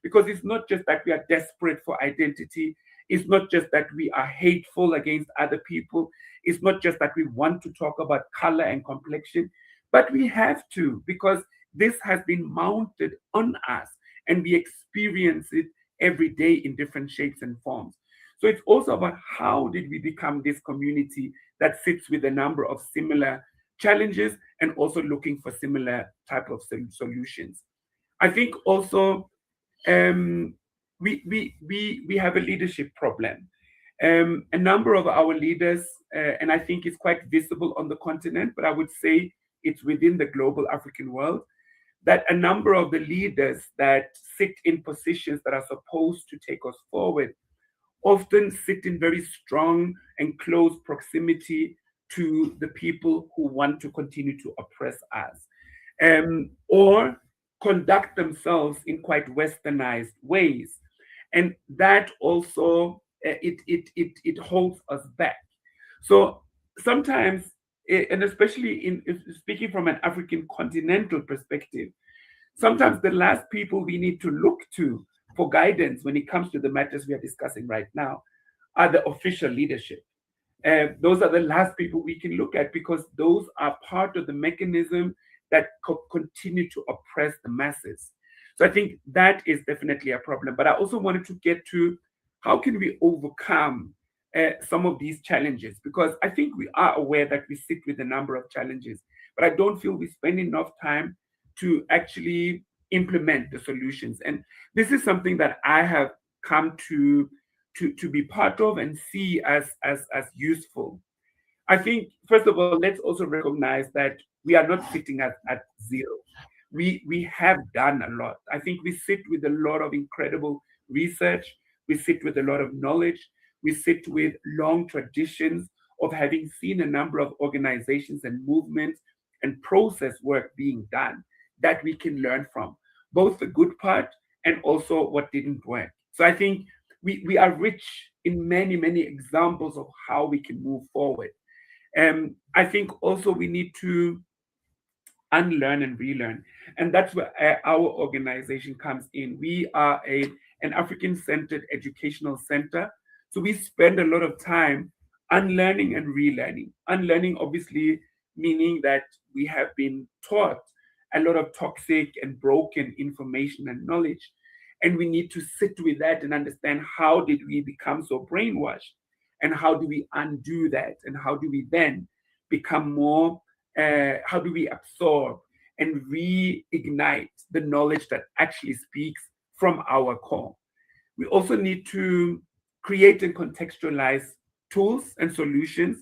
Speaker 7: Because it's not just that we are desperate for identity, it's not just that we are hateful against other people, it's not just that we want to talk about color and complexion, but we have to, because this has been mounted on us and we experience it every day in different shapes and forms. So it's also about how did we become this community that sits with a number of similar challenges and also looking for similar type of solutions. I think also we have a leadership problem. A number of our leaders, and I think it's quite visible on the continent, but I would say it's within the global African world, that a number of the leaders that sit in positions that are supposed to take us forward often sit in very strong and close proximity to the people who want to continue to oppress us, or conduct themselves in quite westernized ways. And that also it holds us back. So sometimes, and especially in if speaking from an African continental perspective, sometimes the last people we need to look to for guidance when it comes to the matters we are discussing right now are the official leadership. Those are the last people we can look at because those are part of the mechanism that continue to oppress the masses. So I think that is definitely a problem. But I also wanted to get to how can we overcome some of these challenges, because I think we are aware that we sit with a number of challenges, but I don't feel we spend enough time to actually implement the solutions. And this is something that I have come to be part of and see as useful. I think, first of all, let's also recognize that we are not sitting at zero. We have done a lot. I think we sit with a lot of incredible research. We sit with a lot of knowledge. We sit with long traditions of having seen a number of organizations and movements and process work being done that we can learn from, both the good part and also what didn't work. So I think we are rich in many, many examples of how we can move forward. I think also we need to unlearn and relearn. And that's where our organization comes in. We are an African-centered educational center. So we spend a lot of time unlearning and relearning. Unlearning, obviously, meaning that we have been taught a lot of toxic and broken information and knowledge. And we need to sit with that and understand how did we become so brainwashed, and how do we undo that, and how do we then become more how do we absorb and reignite the knowledge that actually speaks from our core. We also need to create and contextualize tools and solutions.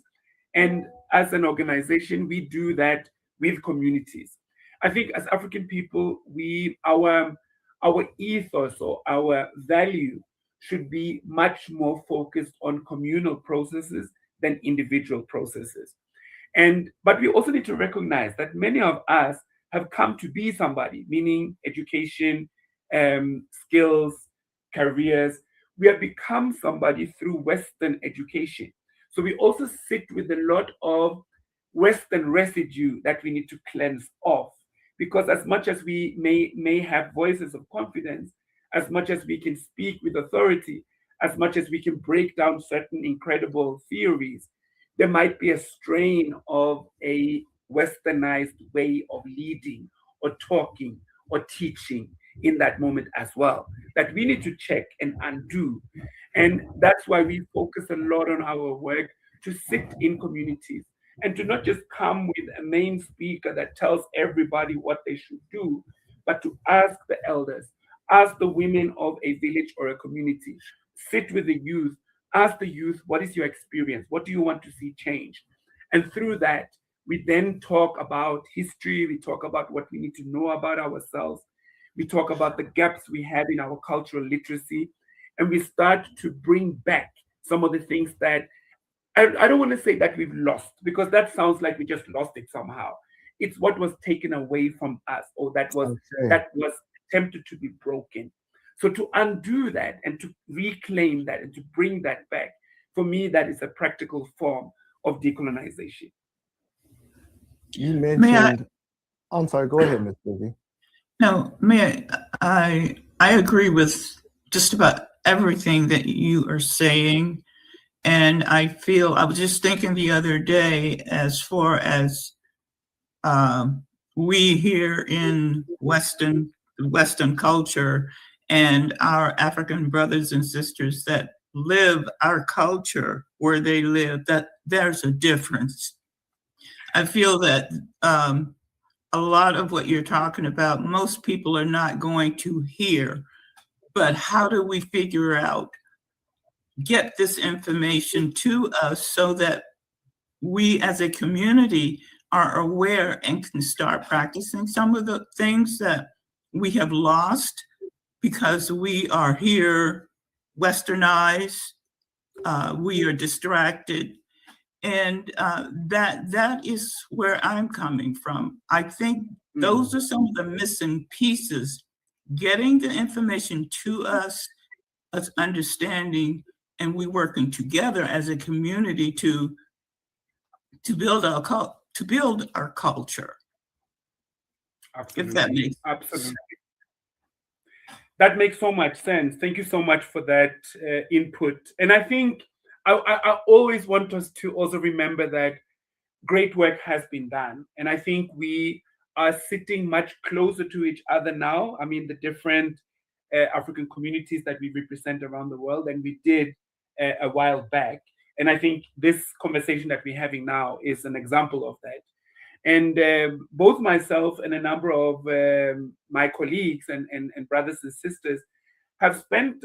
Speaker 7: And as an organization, we do that with communities. I think as African people, our ethos or our value should be much more focused on communal processes than individual processes. But we also need to recognize that many of us have come to be somebody, meaning education, skills, careers. We have become somebody through Western education. So we also sit with a lot of Western residue that we need to cleanse off. Because as much as we may have voices of confidence, as much as we can speak with authority, as much as we can break down certain incredible theories, there might be a strain of a westernized way of leading or talking or teaching in that moment as well, that we need to check and undo. And that's why we focus a lot on our work to sit in communities and to not just come with a main speaker that tells everybody what they should do, but to ask the elders, ask the women of a village or a community, sit with the youth, ask the youth, what is your experience? What do you want to see change? And through that, we then talk about history, we talk about what we need to know about ourselves, we talk about the gaps we have in our cultural literacy, and we start to bring back some of the things that I don't want to say that we've lost, because that sounds like we just lost it somehow. It's what was taken away from us, or that was attempted to be broken. So to undo that and to reclaim that and to bring that back, for me, that is a practical form of decolonization.
Speaker 1: You mentioned, I'm sorry, go ahead, Ms. Vivi.
Speaker 2: No, I agree with just about everything that you are saying. And I was just thinking the other day, as far as we here in Western culture and our African brothers and sisters that live our culture where they live, that there's a difference. I feel that a lot of what you're talking about, most people are not going to hear, but how do we figure out, get this information to us so that we as a community are aware and can start practicing some of the things that we have lost because we are here westernized, we are distracted. And that is where I'm coming from. I think those are some of the missing pieces, getting the information to us understanding, and we working together as a community to build our culture.
Speaker 7: Absolutely.
Speaker 2: If that makes sense.
Speaker 7: Absolutely. That makes so much sense. Thank you so much for that input. And I think I always want us to also remember that great work has been done. And I think we are sitting much closer to each other now. I mean, the different African communities that we represent around the world than we did a while back. And I think this conversation that we're having now is an example of that. And both myself and a number of my colleagues and brothers and sisters have spent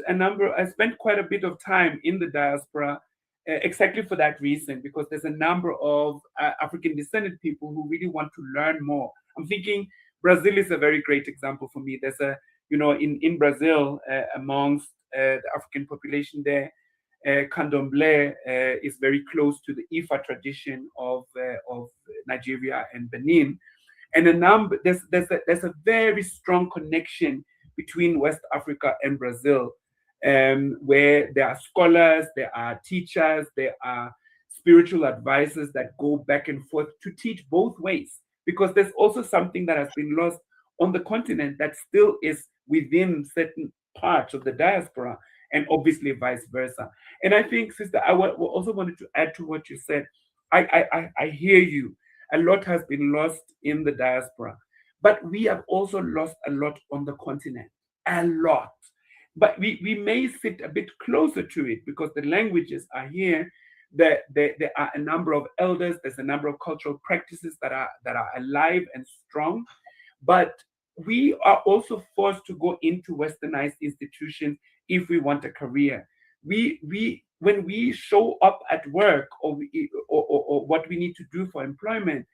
Speaker 7: quite a bit of time in the diaspora exactly for that reason, because there's a number of African descended people who really want to learn more. I'm thinking Brazil is a very great example for me. There's in Brazil, amongst the African population there, Candomblé is very close to the Ifa tradition of Nigeria and Benin, and there's a very strong connection between West Africa and Brazil, where there are scholars, there are teachers, there are spiritual advisors that go back and forth to teach both ways, because there's also something that has been lost on the continent that still is within certain parts of the diaspora, and obviously vice versa. And I think, sister, I also wanted to add to what you said. I hear you. A lot has been lost in the diaspora, but we have also lost a lot on the continent. A lot. But we may sit a bit closer to it because the languages are here. There are a number of elders. There's a number of cultural practices that are alive and strong. But we are also forced to go into westernized institutions if we want a career. When we show up at work or what we need to do for employment,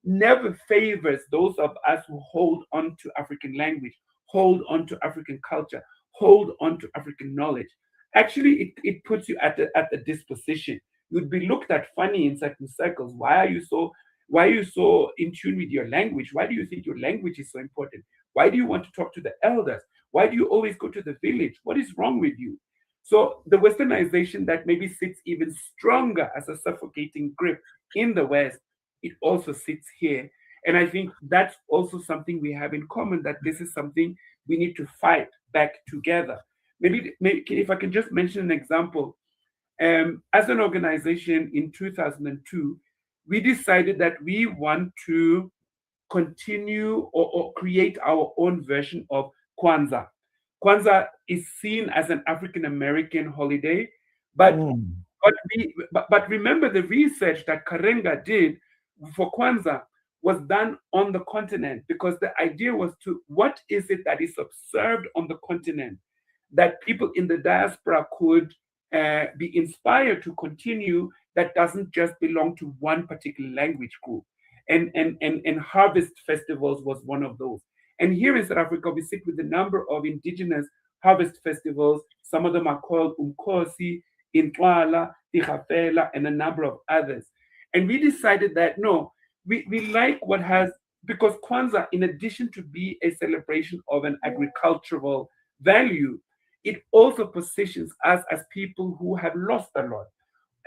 Speaker 7: never favors those of us who hold on to African language, hold on to African culture, hold on to African knowledge. Actually, it puts you at the disposition. You'd be looked at funny in certain circles. Why are you so in tune with your language? Why do you think your language is so important? Why do you want to talk to the elders? Why do you always go to the village? What is wrong with you? So the westernization that maybe sits even stronger as a suffocating grip in the West, it also sits here. And I think that's also something we have in common, that this is something we need to fight back together. Maybe if I can just mention an example. As an organization in 2002, we decided that we want to continue or create our own version of Kwanzaa. Kwanzaa is seen as an African American holiday, but remember the research that Karenga did for Kwanzaa was done on the continent, because the idea was to, what is it that is observed on the continent that people in the diaspora could be inspired to continue, that doesn't just belong to one particular language group. And harvest festivals was one of those. And here in South Africa, we sit with a number of indigenous harvest festivals. Some of them are called Umkosi, Intwala, Tihafela, and a number of others. And we decided that, no, we like what has, because Kwanzaa, in addition to be a celebration of an agricultural value, it also positions us as people who have lost a lot.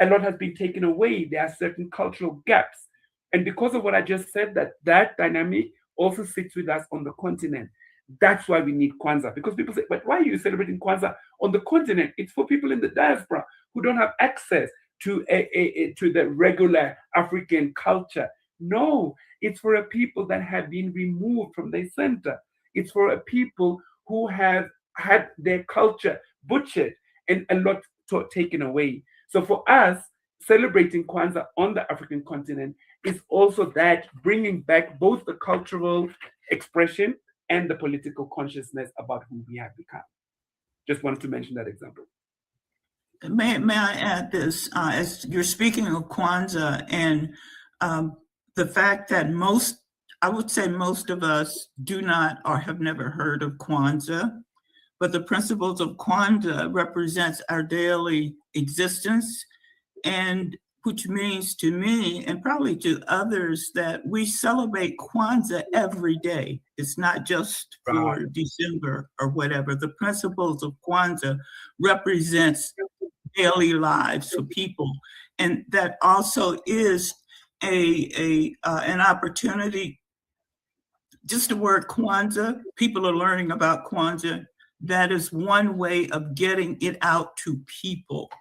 Speaker 7: A lot has been taken away. There are certain cultural gaps. And because of what I just said, that dynamic also sits with us on the continent. That's why we need Kwanzaa. Because people say, but why are you celebrating Kwanzaa on the continent? It's for people in the diaspora who don't have access to the regular African culture. No, it's for a people that have been removed from their center. It's for a people who have had their culture butchered, and a lot taken away. So for us, celebrating Kwanzaa on the African continent is also that bringing back both the cultural expression and the political consciousness about who we have become. Just wanted to mention that example.
Speaker 2: May I add this? As you're speaking of Kwanzaa and the fact that I would say most of us do not or have never heard of Kwanzaa, but the principles of Kwanzaa represents our daily existence, and which means to me and probably to others that we celebrate Kwanzaa every day. It's not just for December or whatever. The principles of Kwanzaa represents daily lives for people, and that also is an opportunity. Just the word Kwanzaa, people are learning about Kwanzaa. That is one way of getting it out to people.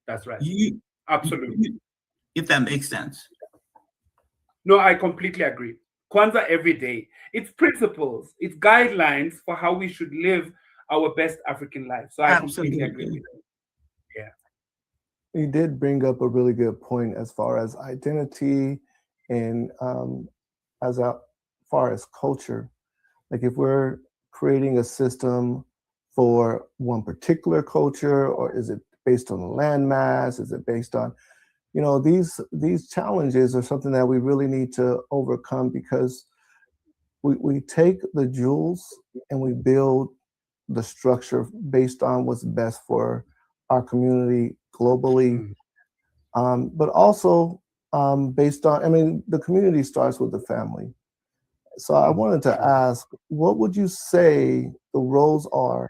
Speaker 7: That's right. Absolutely.
Speaker 2: If that makes sense.
Speaker 7: No, I completely agree. Kwanzaa every day. It's principles, it's guidelines for how we should live our best African life. So I completely agree with you. Yeah.
Speaker 1: You did bring up a really good point as far as identity and far as culture. Like if we're creating a system for one particular culture, or is it based on the landmass? Is it based on, these challenges are something that we really need to overcome, because we take the jewels and we build the structure based on what's best for our community globally, but also based on, the community starts with the family. So I wanted to ask, what would you say the roles are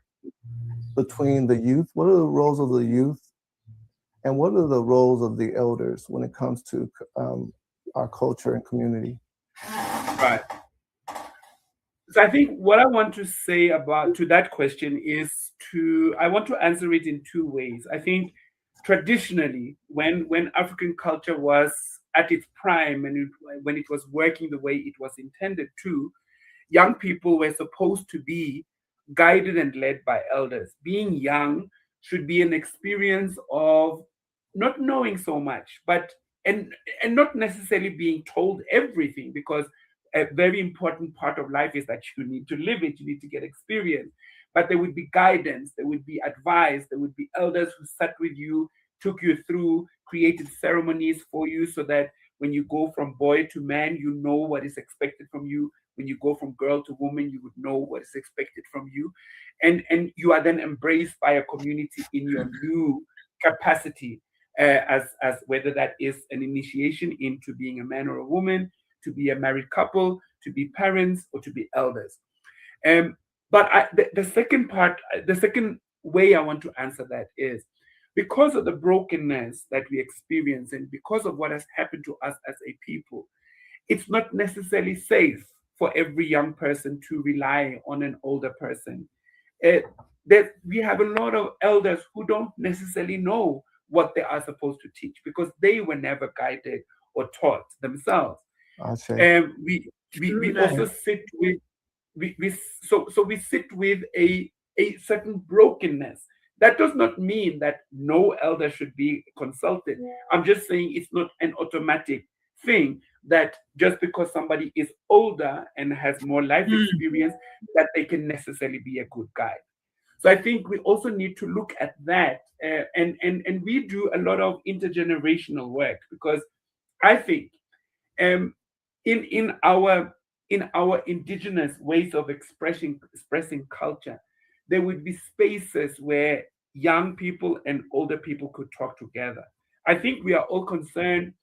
Speaker 1: between the youth? What are the roles of the youth? And what are the roles of the elders when it comes to our culture and community?
Speaker 7: Right. So I think what I want to say to that question is I want to answer it in two ways. I think traditionally, when African culture was at its prime and when it was working the way it was intended to, young people were supposed to be guided and led by elders. Being young should be an experience of not knowing so much, but and not necessarily being told everything, because a very important part of life is that you need to live it, you need to get experience. But there would be guidance, there would be advice, there would be elders who sat with you, took you through, created ceremonies for you, so that when you go from boy to man, you know what is expected from you. When you go from girl to woman, you would know what is expected from you. And you are then embraced by a community in your new capacity, as whether that is an initiation into being a man or a woman, to be a married couple, to be parents, or to be elders. But the second way I want to answer that is, because of the brokenness that we experience and because of what has happened to us as a people, it's not necessarily safe for every young person to rely on an older person. That we have a lot of elders who don't necessarily know what they are supposed to teach, because they were never guided or taught themselves. We also sit with we sit with a certain brokenness. That does not mean that no elder should be consulted. I'm just saying it's not an automatic thing that just because somebody is older and has more life experience, that they can necessarily be a good guide. So I think we also need to look at that, and we do a lot of intergenerational work, because I think in our indigenous ways of expressing culture, there would be spaces where young people and older people could talk together. I think we are all concerned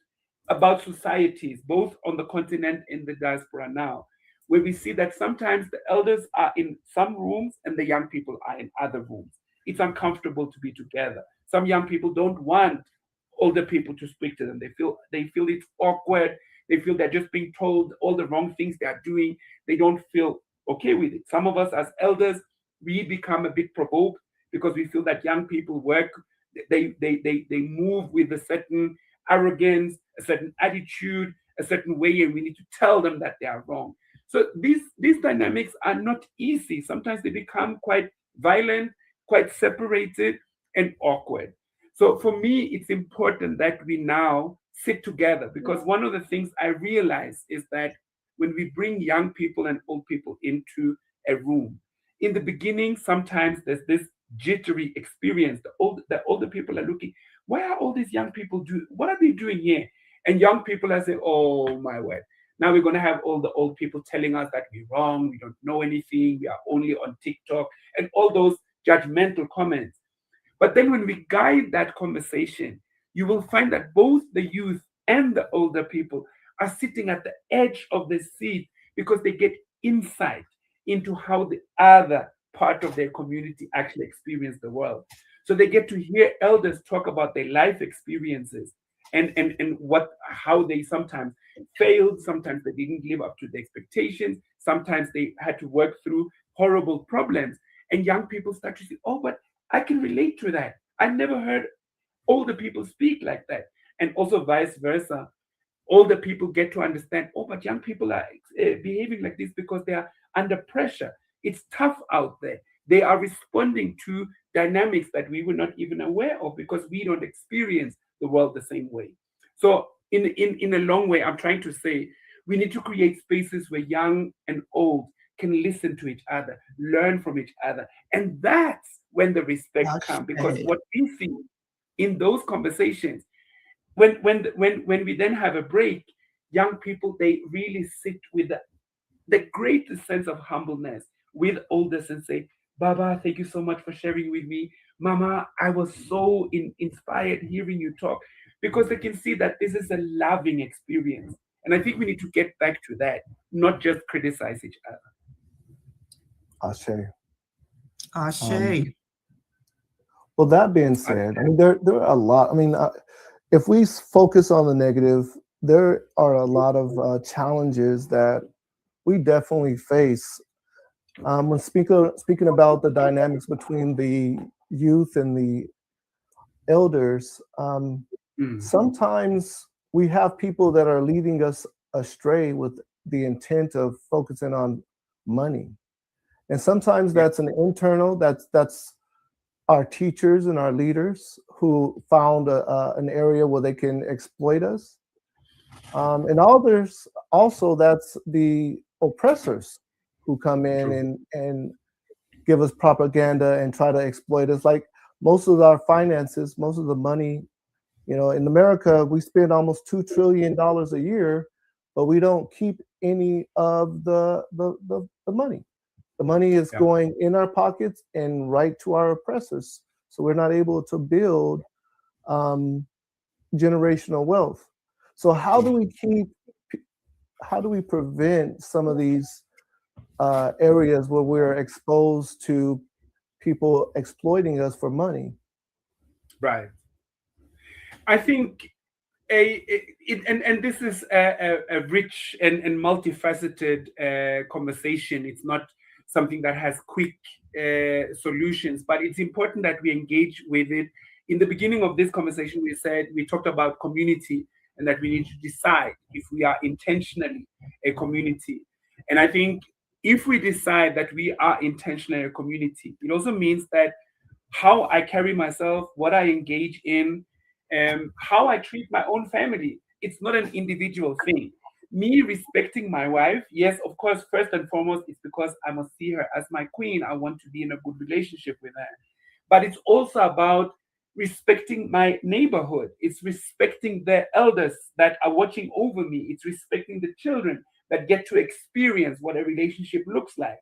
Speaker 7: about societies, both on the continent and the diaspora now, where we see that sometimes the elders are in some rooms and the young people are in other rooms. It's uncomfortable to be together. Some young people don't want older people to speak to them. They feel it's awkward. They feel they're just being told all the wrong things they are doing. They don't feel okay with it. Some of us as elders, we become a bit provoked because we feel that young people they move with a certain arrogance, a certain attitude, a certain way, and we need to tell them that they are wrong. So these dynamics are not easy. Sometimes they become quite violent, quite separated, and awkward. So for me, it's important that we now sit together, because one of the things I realize is that when we bring young people and old people into a room, in the beginning, sometimes there's this jittery experience. The older people are looking, why are all these young people what are they doing here? And young people are saying, oh my word. Now we're going to have all the old people telling us that we're wrong, we don't know anything, we are only on TikTok, and all those judgmental comments. But then when we guide that conversation, you will find that both the youth and the older people are sitting at the edge of the seat, because they get insight into how the other part of their community actually experience the world. So they get to hear elders talk about their life experiences, and what how they sometimes failed, sometimes they didn't live up to the expectations, sometimes they had to work through horrible problems. And young people start to say, oh, but I can relate to that. I never heard older people speak like that. And also vice versa. Older people get to understand, oh, but young people are behaving like this because they are under pressure. It's tough out there. They are responding to dynamics that we were not even aware of, because we don't experience the world the same way. So, in a long way, I'm trying to say we need to create spaces where young and old can listen to each other, learn from each other. And that's when the respect comes. Because what we see in those conversations, when we then have a break, young people, they really sit with the greatest sense of humbleness with elders and say, Baba, thank you so much for sharing with me. Mama, I was so inspired hearing you talk, because they can see that this is a loving experience. And I think we need to get back to that, not just criticize each other.
Speaker 1: Ashe.
Speaker 8: Ashe.
Speaker 1: Well, that being said, I mean, there are a lot. I mean, if we focus on the negative, there are a lot of challenges that we definitely face. When speaking about the dynamics between the youth and the elders, sometimes we have people that are leading us astray with the intent of focusing on money. And sometimes that's an internal, that's our teachers and our leaders who found an area where they can exploit us. And others, also, that's the oppressors who come in and give us propaganda and try to exploit us. Like most of our finances, most of the money, in America, we spend almost $2 trillion a year, but we don't keep any of the money. The money is going in our pockets and right to our oppressors. So we're not able to build generational wealth. So how do we prevent some of these areas where we're exposed to people exploiting us for money?
Speaker 7: Right. I think and this is a rich and multifaceted conversation. It's not something that has quick solutions, but it's important that we engage with it. In the beginning of this conversation, we talked about community, and that we need to decide if we are intentionally a community. And I think if we decide that we are intentionally a community, it also means that how I carry myself, what I engage in, how I treat my own family, it's not an individual thing. Me respecting my wife, yes, of course, first and foremost, it's because I must see her as my queen. I want to be in a good relationship with her. But it's also about respecting my neighborhood. It's respecting the elders that are watching over me. It's respecting the children that get to experience what a relationship looks like.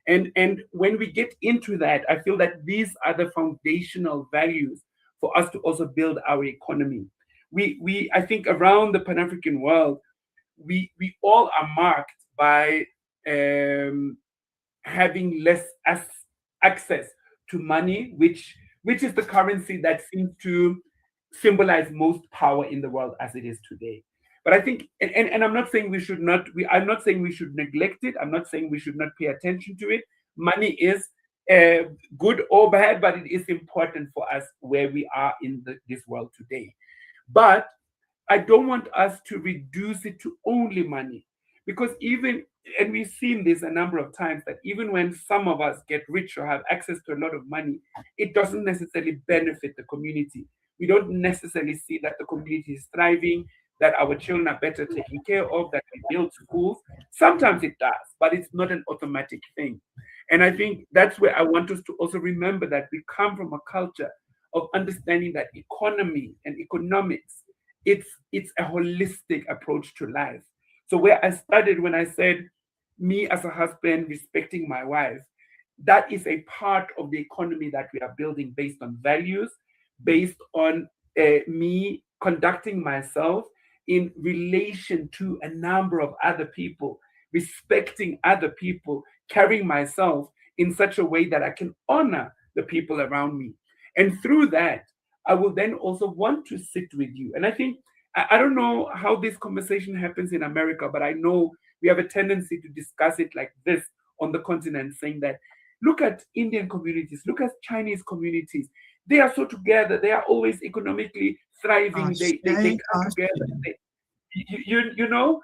Speaker 7: And when we get into that, I feel that these are the foundational values for us to also build our economy. We I think around the Pan-African world, we all are marked by having less access to money, which is the currency that seems to symbolize most power in the world as it is today. But I think, and I'm not saying we should not, I'm not saying we should neglect it. I'm not saying we should not pay attention to it. Money is good or bad, but it is important for us where we are in this world today. But I don't want us to reduce it to only money, because even and we've seen this a number of times, that even when some of us get rich or have access to a lot of money, it doesn't necessarily benefit the community. We don't necessarily see that the community is thriving, that our children are better taken care of, that we build schools. Sometimes it does, but it's not an automatic thing. And I think that's where I want us to also remember that we come from a culture of understanding that economy and economics, it's a holistic approach to life. So where I started when I said me as a husband respecting my wife, that is a part of the economy that we are building based on values, based on me conducting myself in relation to a number of other people, respecting other people, carrying myself in such a way that I can honor the people around me. And through that, I will then also want to sit with you. And I think, I don't know how this conversation happens in America, but I know we have a tendency to discuss it like this on the continent, saying that look at Indian communities, look at Chinese communities. They are so together. They are always economically thriving. They come together. You know,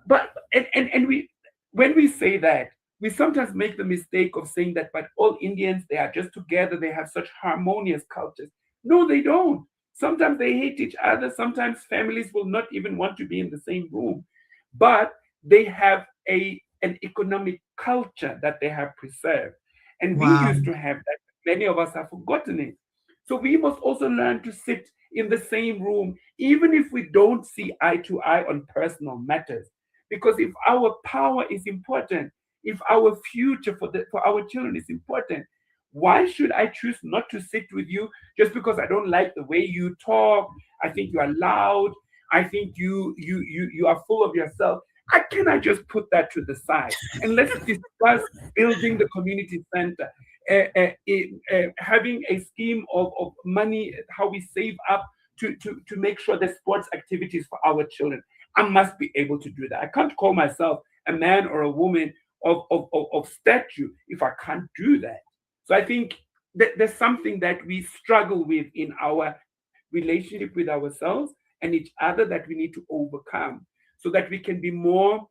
Speaker 7: but and we, when we say that, we sometimes make the mistake of saying that, but all Indians, they are just together, they have such harmonious cultures. No, they don't. Sometimes they hate each other. Sometimes families will not even want to be in the same room, but they have an economic culture that they have preserved. And we
Speaker 8: Wow.
Speaker 7: used to have that. Many of us have forgotten it. So we must also learn to sit in the same room, even if we don't see eye to eye on personal matters. Because if our power is important, if our future for our children is important, why should I choose not to sit with you just because I don't like the way you talk? I think you are loud. I think you are full of yourself. Can I just put that to the side and let's discuss building the community center, having a scheme of money, how we save up to make sure there's sports activities for our children. I must be able to do that. I can't call myself a man or a woman of stature if I can't do that. So I think that there's something that we struggle with in our relationship with ourselves and each other that we need to overcome so that we can be more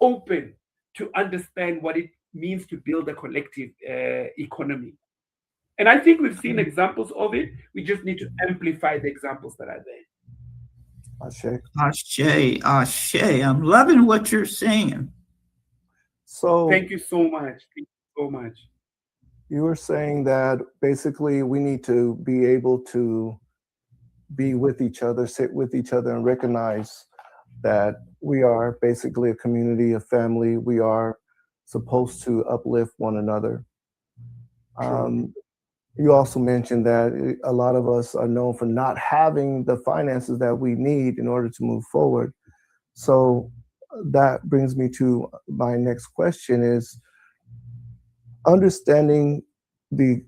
Speaker 7: open to understand what it means to build a collective economy. And I think we've seen examples of it. We just need to amplify the examples that are there.
Speaker 1: Ashe.
Speaker 8: Ashe, Ashe. I'm loving what you're saying.
Speaker 1: So
Speaker 7: Thank you so much. Thank you so much.
Speaker 1: you were saying that basically we need to be able to be with each other, sit with each other, and recognize that we are basically a community, a family. We are supposed to uplift one another. You also mentioned that a lot of us are known for not having the finances that we need in order to move forward. So that brings me to my next question is understanding the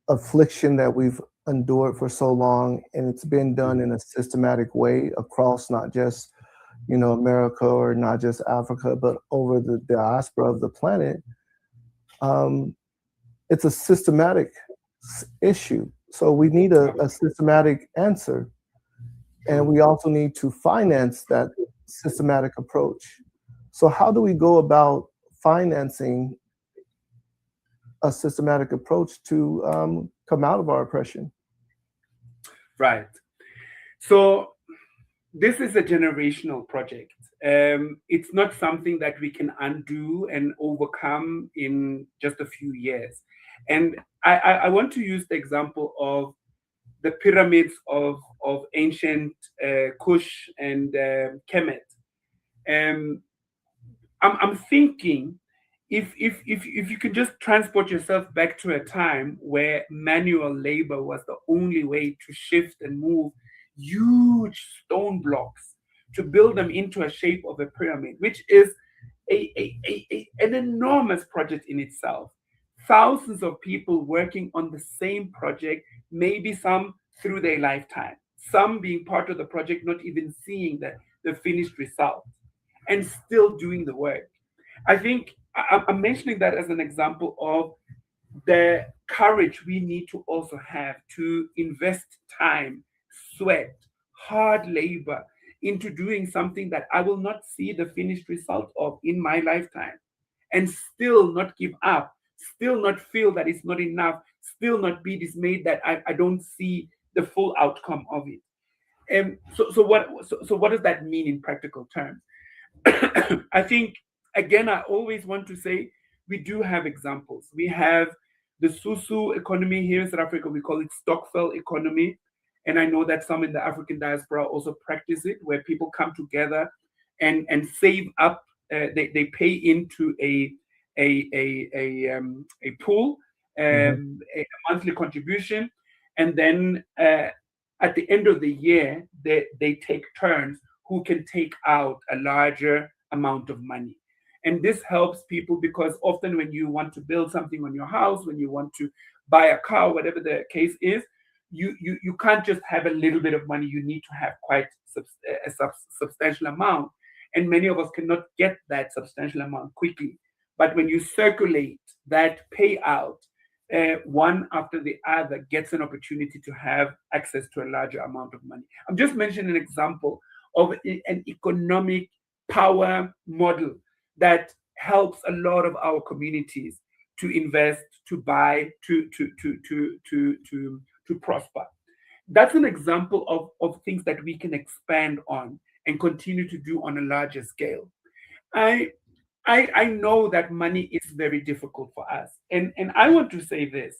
Speaker 1: affliction that we've endured for so long, and it's been done in a systematic way across not just, America or not just Africa, but over the diaspora of the planet. It's a systematic issue. So we need a systematic answer. And we also need to finance that systematic approach. So how do we go about financing a systematic approach to come out of our oppression?
Speaker 7: Right. So this is a generational project. It's not something that we can undo and overcome in just a few years. And I want to use the example of the pyramids of ancient Kush and Kemet. I'm thinking if you can just transport yourself back to a time where manual labor was the only way to shift and move huge stone blocks to build them into a shape of a pyramid, which is an enormous project in itself. Thousands of people working on the same project, maybe some through their lifetime, some being part of the project, not even seeing the finished result, and still doing the work. I think I'm mentioning that as an example of the courage we need to also have to invest time, sweat, hard labor into doing something that I will not see the finished result of in my lifetime, and still not give up, still not feel that it's not enough, still not be dismayed that I don't see the full outcome of it. So what does that mean in practical terms? I think, again, I always want to say we do have examples. We have the Susu economy here in South Africa. We call it Stokvel economy. And I know that some in the African diaspora also practice it, where people come together and save up. They pay into a pool, a monthly contribution, and then at the end of the year, they take turns who can take out a larger amount of money. And this helps people because often when you want to build something on your house, when you want to buy a car, whatever the case is, you can't just have a little bit of money. You need to have quite a substantial amount. And many of us cannot get that substantial amount quickly. But when you circulate that payout, one after the other gets an opportunity to have access to a larger amount of money. I'm just mentioning an example of an economic power model that helps a lot of our communities to invest, to buy, to prosper. That's an example of things that we can expand on and continue to do on a larger scale. I know that money is very difficult for us, and I want to say this,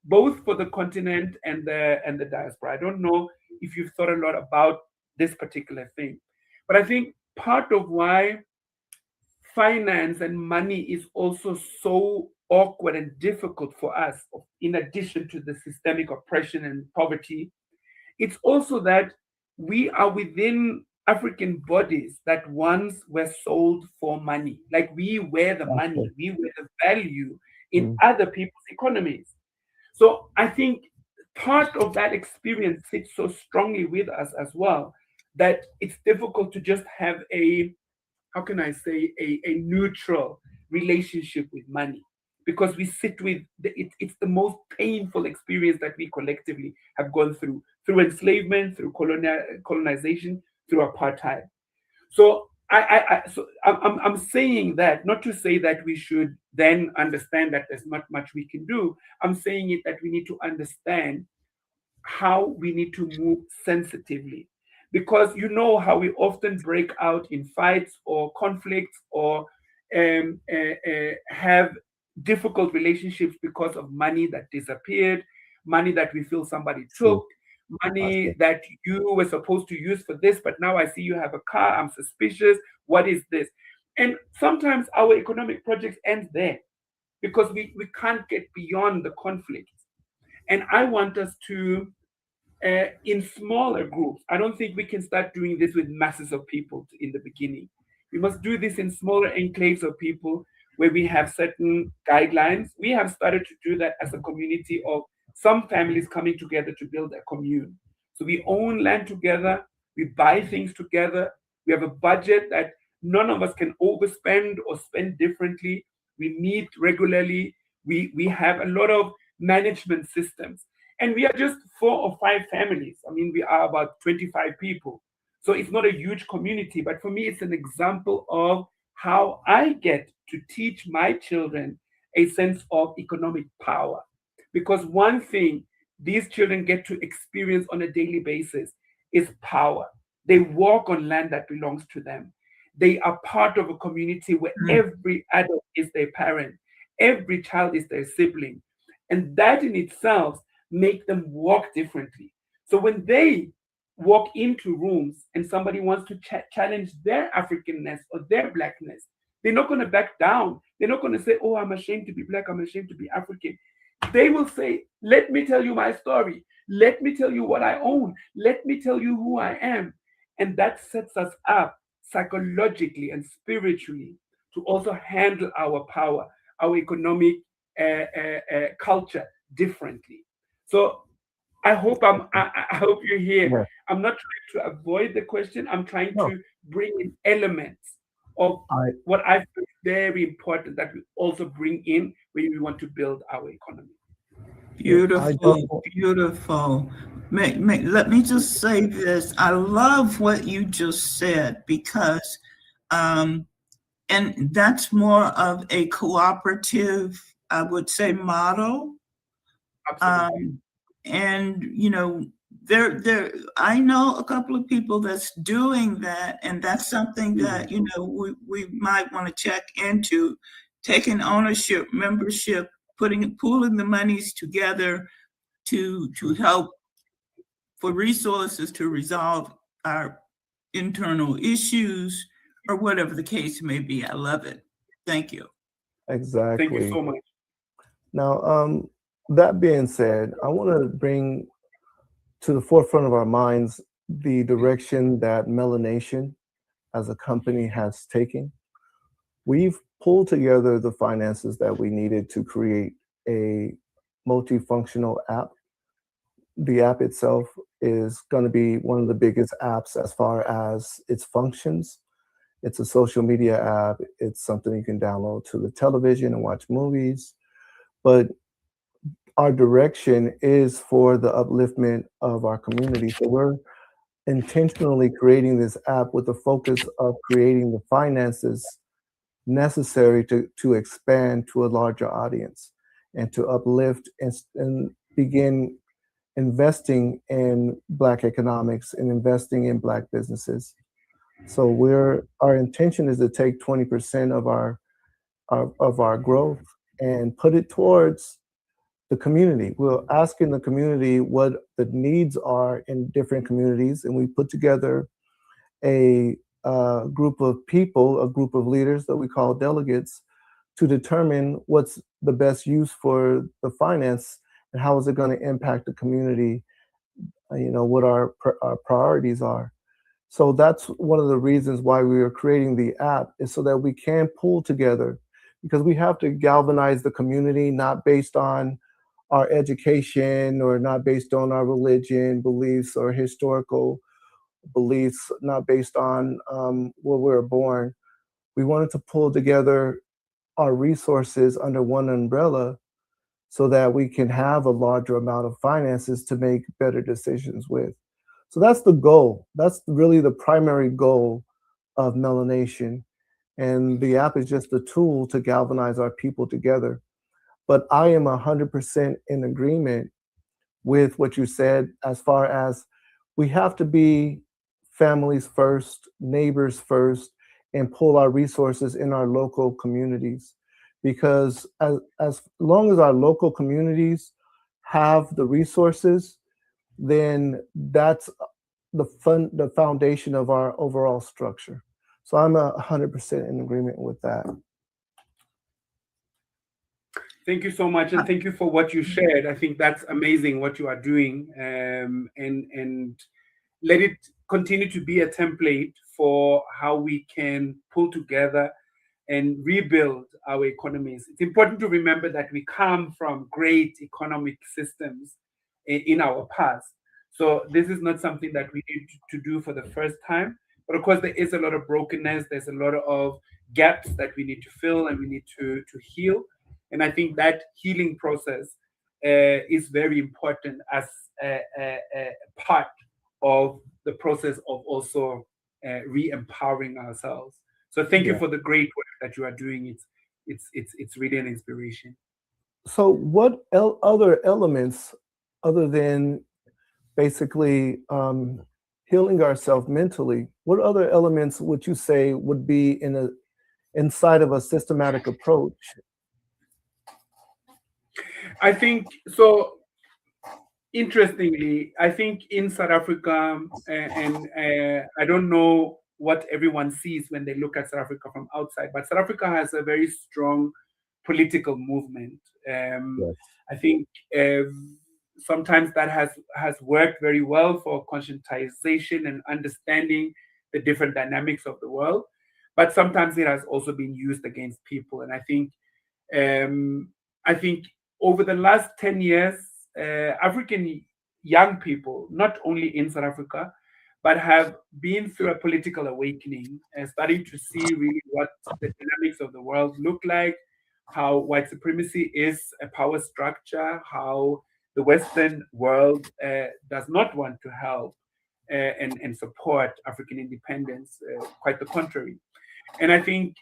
Speaker 7: both for the continent and the diaspora. I don't know if you've thought a lot about this particular thing, but I think part of why finance and money is also so awkward and difficult for us, in addition to the systemic oppression and poverty, it's also that we are within African bodies that once were sold for money. Like we were the money, we were the value in other people's economies. So I think part of that experience sits so strongly with us as well that it's difficult to just have a, how can I say, a neutral relationship with money, because we sit with it's the most painful experience that we collectively have gone through enslavement, through colonization, through apartheid. So I'm saying that not to say that we should then understand that there's not much we can do. I'm saying it that we need to understand how we need to move sensitively, because you know how we often break out in fights or conflicts or have difficult relationships because of money that disappeared, money that we feel somebody took, money that you were supposed to use for this, but now I see you have a car, I'm suspicious, what is this? And sometimes our economic projects end there because we can't get beyond the conflict. And I want us to, in smaller groups, I don't think we can start doing this with masses of people in the beginning. We must do this in smaller enclaves of people where we have certain guidelines. We have started to do that as a community of some families coming together to build a commune. So we own land together, we buy things together, we have a budget that none of us can overspend or spend differently. We meet regularly, we have a lot of management systems. And we are just 4 or 5 families. I mean, we are about 25 people. So it's not a huge community, but for me, it's an example of how I get to teach my children a sense of economic power. Because one thing these children get to experience on a daily basis is power. They walk on land that belongs to them. They are part of a community where every adult is their parent, every child is their sibling. And that in itself make them walk differently. So when they walk into rooms and somebody wants to challenge their Africanness or their blackness, they're not going to back down. They're not going to say, oh, I'm ashamed to be black, I'm ashamed to be African. They will say, let me tell you my story. Let me tell you what I own. Let me tell you who I am. And that sets us up psychologically and spiritually to also handle our power, our economic culture differently. So I hope I hope you're here.
Speaker 1: Yeah.
Speaker 7: I'm not trying to avoid the question. I'm trying to bring in elements of what I feel very important that we also bring in when we want to build our economy.
Speaker 8: Beautiful, beautiful. Let me just say this. I love what you just said because, and that's more of a cooperative, I would say, model.
Speaker 7: Absolutely.
Speaker 8: And I know a couple of people that's doing that, and that's something that we might want to check into, taking ownership, membership, pooling the monies together to help for resources to resolve our internal issues or whatever the case may be. I love it. Thank you.
Speaker 7: Thank you
Speaker 1: Exactly.
Speaker 7: so much.
Speaker 1: Now, that being said, I want to bring to the forefront of our minds the direction that Melanation as a company has taken. We've pulled together the finances that we needed to create a multifunctional app. The app itself is going to be one of the biggest apps as far as its functions. It's a social media app. It's something you can download to the television and watch movies. But our direction is for the upliftment of our community. So we're intentionally creating this app with the focus of creating the finances necessary to expand to a larger audience and to uplift and begin investing in Black economics and investing in Black businesses. So our intention is to take 20% of our growth and put it towards the community. We're asking the community what the needs are in different communities, and we put together a group of people, a group of leaders that we call delegates, to determine what's the best use for the finance and how is it going to impact the community. What our priorities are. So that's one of the reasons why we are creating the app, is so that we can pull together, because we have to galvanize the community, not based on our education or not based on our religion beliefs or historical beliefs, not based on where we were born. We wanted to pull together our resources under one umbrella so that we can have a larger amount of finances to make better decisions with. So that's the goal. That's really the primary goal of Melanation. And the app is just a tool to galvanize our people together. But I am 100% in agreement with what you said, as far as we have to be families first, neighbors first, and pull our resources in our local communities. Because as long as our local communities have the resources, then that's the foundation of our overall structure. So I'm 100% in agreement with that.
Speaker 7: Thank you so much, and thank you for what you shared. I think that's amazing what you are doing, and let it continue to be a template for how we can pull together and rebuild our economies. It's important to remember that we come from great economic systems in our past. So this is not something that we need to do for the first time. But of course, there is a lot of brokenness. There's a lot of gaps that we need to fill and we need to heal. And I think that healing process is very important as a part of the process of also re-empowering ourselves. So thank you
Speaker 1: Yeah.
Speaker 7: for the great work that you are doing. It's really an inspiration.
Speaker 1: So what other elements, other than basically healing ourselves mentally, what other elements would you say would be inside of a systematic approach?
Speaker 7: I think so. Interestingly, I think in South Africa, and I don't know what everyone sees when they look at South Africa from outside, but South Africa has a very strong political movement.
Speaker 1: Yes.
Speaker 7: I think sometimes that has worked very well for conscientization and understanding the different dynamics of the world, but sometimes it has also been used against people. And um, I think over the last 10 years, African young people, not only in South Africa, but have been through a political awakening and starting to see really what the dynamics of the world look like, how white supremacy is a power structure, how the Western world does not want to help and support African independence. Quite the contrary. And I think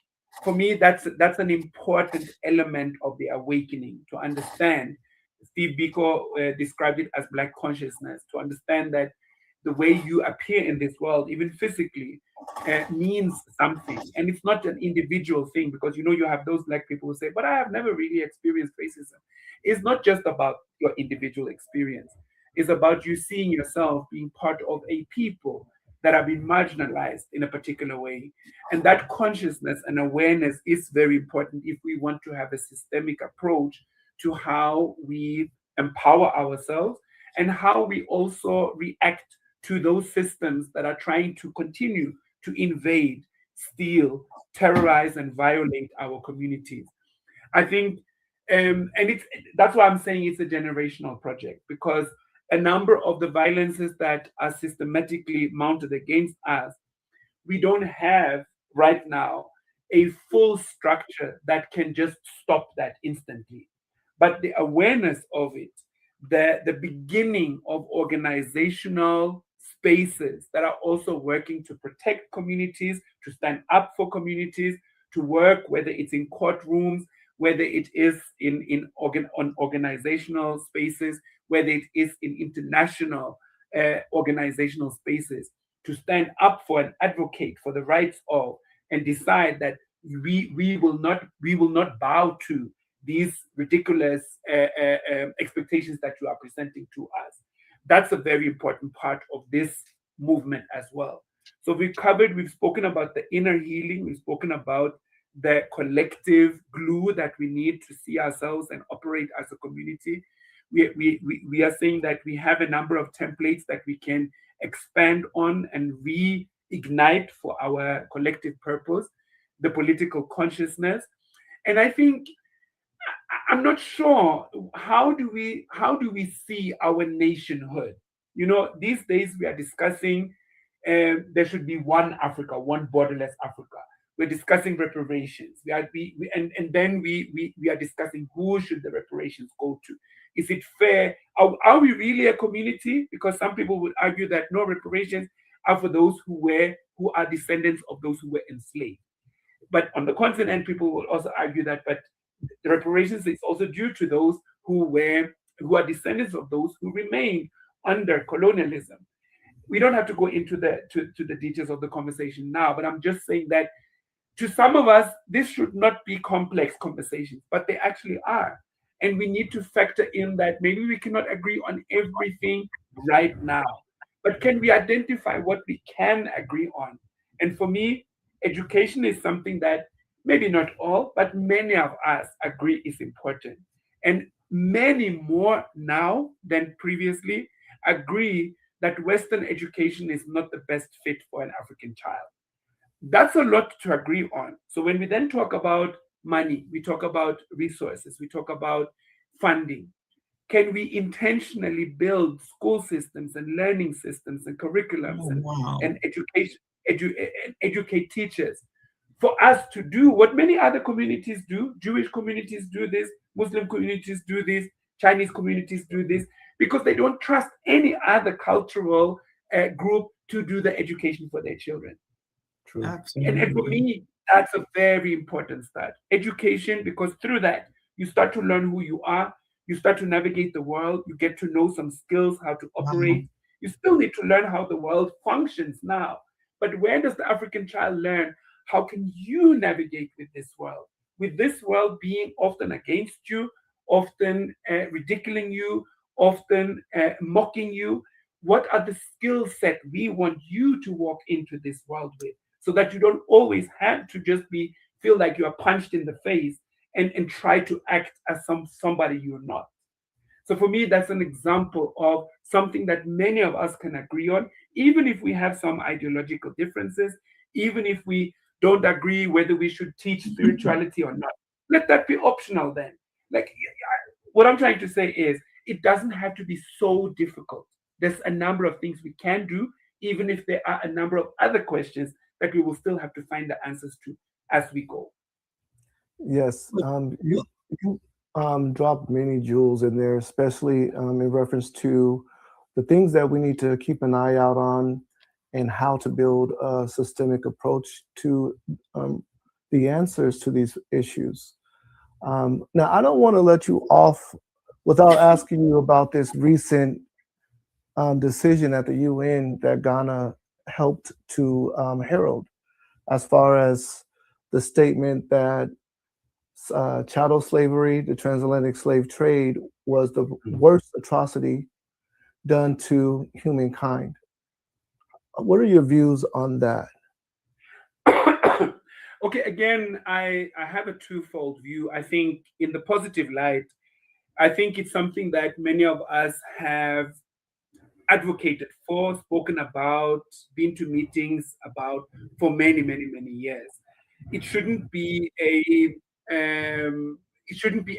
Speaker 7: for me, that's an important element of the awakening, to understand. Steve Biko described it as Black consciousness, to understand that the way you appear in this world, even physically, means something. And it's not an individual thing, because you have those Black people who say, but I have never really experienced racism. It's not just about your individual experience. It's about you seeing yourself being part of a people that have been marginalized in a particular way. And that consciousness and awareness is very important if we want to have a systemic approach to how we empower ourselves and how we also react to those systems that are trying to continue to invade, steal, terrorize, and violate our communities. I think, and that's why I'm saying it's a generational project, because a number of the violences that are systematically mounted against us, we don't have right now a full structure that can just stop that instantly. But the awareness of it, the beginning of organizational spaces that are also working to protect communities, to stand up for communities, to work, whether it's in courtrooms, whether it is on organizational spaces, whether it is in international organizational spaces, to stand up for and advocate for the rights of, and decide that we will not bow to these ridiculous expectations that you are presenting to us. That's a very important part of this movement as well. So we've spoken about the inner healing, we've spoken about the collective glue that we need to see ourselves and operate as a community. We are saying that we have a number of templates that we can expand on and reignite for our collective purpose, the political consciousness. And I think I'm not sure how do we see our nationhood. These days we are discussing there should be one Africa, one borderless Africa. We're discussing reparations. And then we are discussing who should the reparations go to. Is it fair? Are we really a community? Because some people would argue that no, reparations are for those who are descendants of those who were enslaved. But on the continent, people will also argue that, but the reparations is also due to those who are descendants of those who remained under colonialism. We don't have to go into the details of the conversation now, but I'm just saying that to some of us, this should not be complex conversations, but they actually are. And we need to factor in that maybe we cannot agree on everything right now, but can we identify what we can agree on? And for me, education is something that maybe not all, but many of us agree is important. And many more now than previously agree that Western education is not the best fit for an African child. That's a lot to agree on. So when we then talk about money, we talk about resources, we talk about funding. Can we intentionally build school systems and learning systems and curriculums and educate teachers for us to do what many other communities do? Jewish communities do this, Muslim communities do this, Chinese communities do this, because they don't trust any other cultural group to do the education for their children.
Speaker 1: True.
Speaker 7: And for me, that's a very important start. Education, because through that, you start to learn who you are, you start to navigate the world, you get to know some skills, how to operate. You still need to learn how the world functions now. But where does the African child learn? How can you navigate with this world? With this world being often against you, often ridiculing you, often mocking you. What are the skill set we want you to walk into this world with, so that you don't always have to just feel like you are punched in the face and try to act as somebody you're not. So for me, that's an example of something that many of us can agree on, even if we have some ideological differences, even if we don't agree whether we should teach spirituality or not. Let that be optional then. Like, what I'm trying to say is, it doesn't have to be so difficult. There's a number of things we can do, even if there are a number of other questions that we will still have to find the answers to as we go.
Speaker 1: Yes. dropped many jewels in there, especially in reference to the things that we need to keep an eye out on and how to build a systemic approach to the answers to these issues. Now, I don't want to let you off without asking you about this recent decision at the UN that Ghana helped to herald, as far as the statement that chattel slavery, the transatlantic slave trade, was the worst atrocity done to humankind. What are your views on that?
Speaker 7: Okay, again, I have a twofold view. I think in the positive light, I think it's something that many of us have advocated for, spoken about, been to meetings about for many, many, many years. It shouldn't be a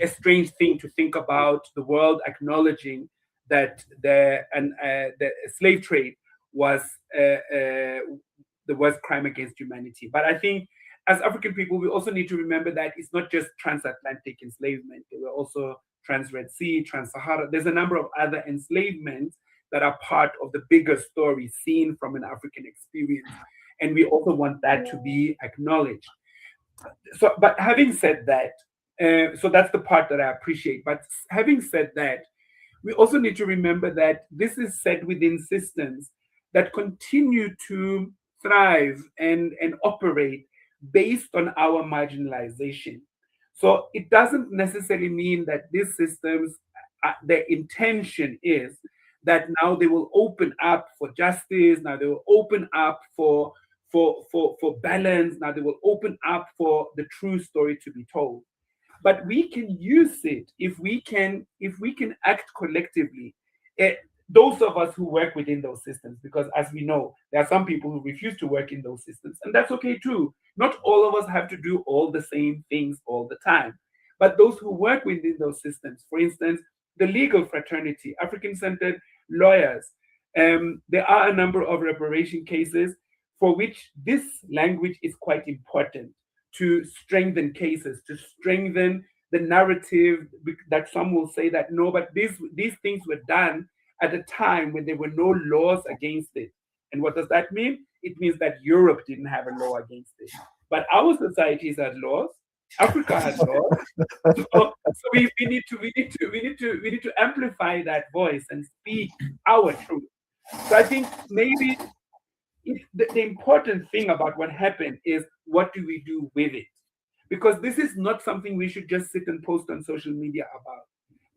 Speaker 7: strange thing to think about the world acknowledging that the slave trade was the worst crime against humanity. But I think as African people, we also need to remember that it's not just transatlantic enslavement. There were also trans-Red Sea, trans-Sahara. There's a number of other enslavements that are part of the bigger story seen from an African experience. And we also want that to be acknowledged. So, but having said that, so that's the part that I appreciate. But having said that, we also need to remember that this is set within systems that continue to thrive and operate based on our marginalization. So it doesn't necessarily mean that these systems, their intention is that now they will open up for justice, now they will open up for balance, now they will open up for the true story to be told. But we can use it if we can act collectively. Those of us who work within those systems, because as we know, there are some people who refuse to work in those systems, and that's okay too. Not all of us have to do all the same things all the time. But those who work within those systems, for instance, the legal fraternity, African-centered lawyers, there are a number of reparation cases for which this language is quite important to strengthen cases, to strengthen the narrative that some will say that no, but these things were done at a time when there were no laws against it. And what does that mean? It means that Europe didn't have a law against it. But our societies had laws. Africa had laws. So we need to amplify that voice and speak our truth. So I think maybe the important thing about what happened is what do we do with it? Because this is not something we should just sit and post on social media about.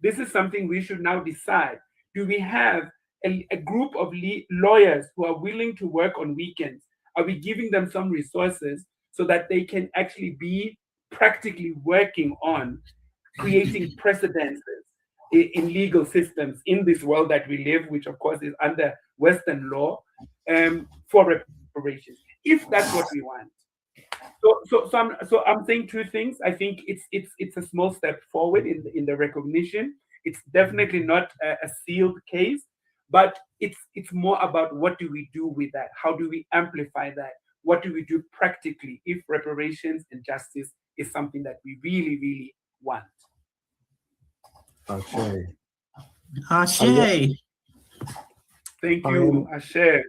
Speaker 7: This is something we should now decide. Do we have a group of lawyers who are willing to work on weekends? Are we giving them some resources so that they can actually be practically working on creating precedences in legal systems in this world that we live, which of course is under Western law, for reparations, if that's what we want. So I'm saying two things. I think it's a small step forward in the recognition. It's definitely not a sealed case, but it's more about what do we do with that? How do we amplify that? What do we do practically if reparations and justice is something that we really, really want?
Speaker 1: Okay.
Speaker 8: Ashe.
Speaker 7: Thank you, Ashe.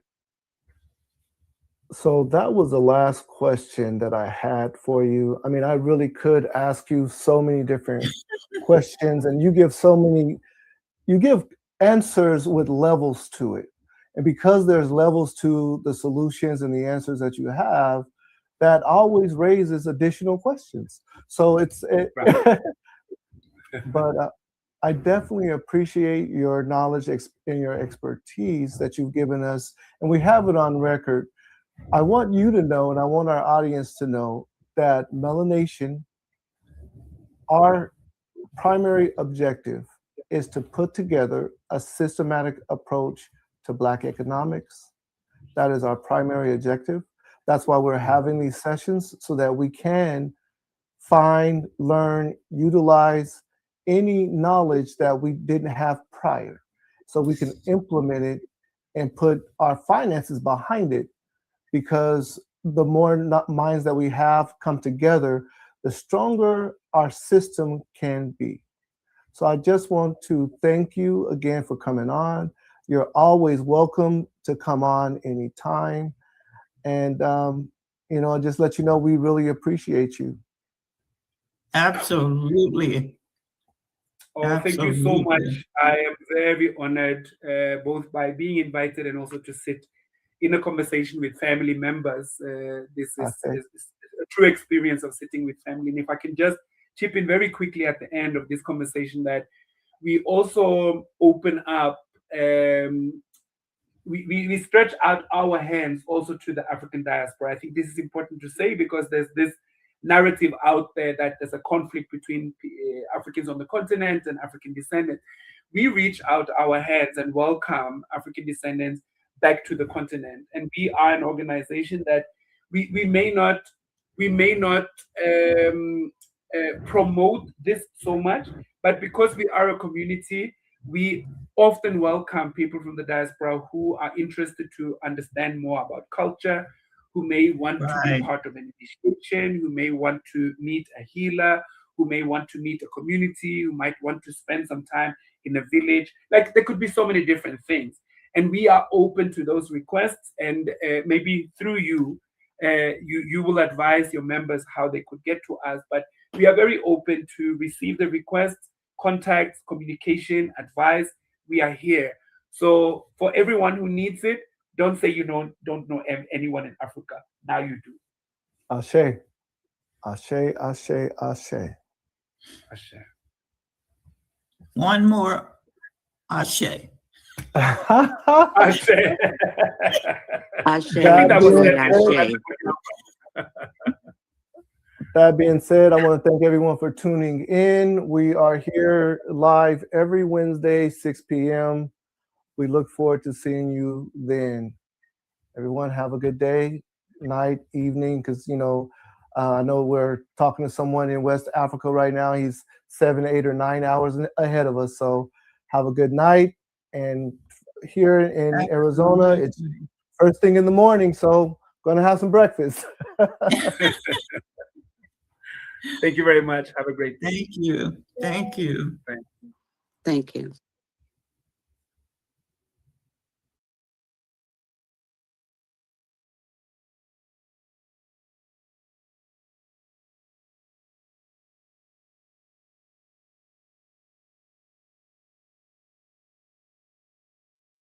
Speaker 1: So that was the last question that I had for you. I mean, I really could ask you so many different questions, and you give answers with levels to it. And because there's levels to the solutions and the answers that you have, that always raises additional questions. So but I definitely appreciate your knowledge and your expertise that you've given us, and we have it on record. I want you to know, and I want our audience to know, that Melanation, our primary objective is to put together a systematic approach to Black economics. That is our primary objective. That's why we're having these sessions, so that we can find, learn, utilize any knowledge that we didn't have prior, so we can implement it and put our finances behind it. Because the more minds that we have come together, the stronger our system can be. So I just want to thank you again for coming on. You're always welcome to come on anytime. And, just let you know we really appreciate you.
Speaker 8: Absolutely.
Speaker 7: Oh, thank you so much. I am very honored, both by being invited and also to sit in a conversation with family members. This is a true experience of sitting with family. And if I can just chip in very quickly at the end of this conversation, that we also open up, we stretch out our hands also to the African diaspora. I think this is important to say, because there's this narrative out there that there's a conflict between Africans on the continent and African descendants. We reach out our hands and welcome African descendants back to the continent. And we are an organization that we may not promote this so much, but because we are a community, we often welcome people from the diaspora who are interested to understand more about culture, who may want to be part of an initiation, who may want to meet a healer, who may want to meet a community, who might want to spend some time in a village. Like, there could be so many different things. And we are open to those requests. And maybe through you, you will advise your members how they could get to us. But we are very open to receive the requests, contacts, communication, advice. We are here. So for everyone who needs it, don't say you don't know anyone in Africa. Now you do.
Speaker 1: Ashe. Ashe, ashe, ashe.
Speaker 7: Ashe.
Speaker 8: One more. Ashe.
Speaker 7: Ashe.
Speaker 4: Ashe.
Speaker 1: That being said, I want to thank everyone for tuning in. We are here live every Wednesday, 6 p.m. We look forward to seeing you then. Everyone have a good day, night, evening, because, I know we're talking to someone in West Africa right now. He's 7, 8, or 9 hours ahead of us. So have a good night. And here in Arizona, it's first thing in the morning. So going to have some breakfast.
Speaker 7: Thank you very much. Have a great day.
Speaker 8: Thank you. Thank you.
Speaker 4: Thank you.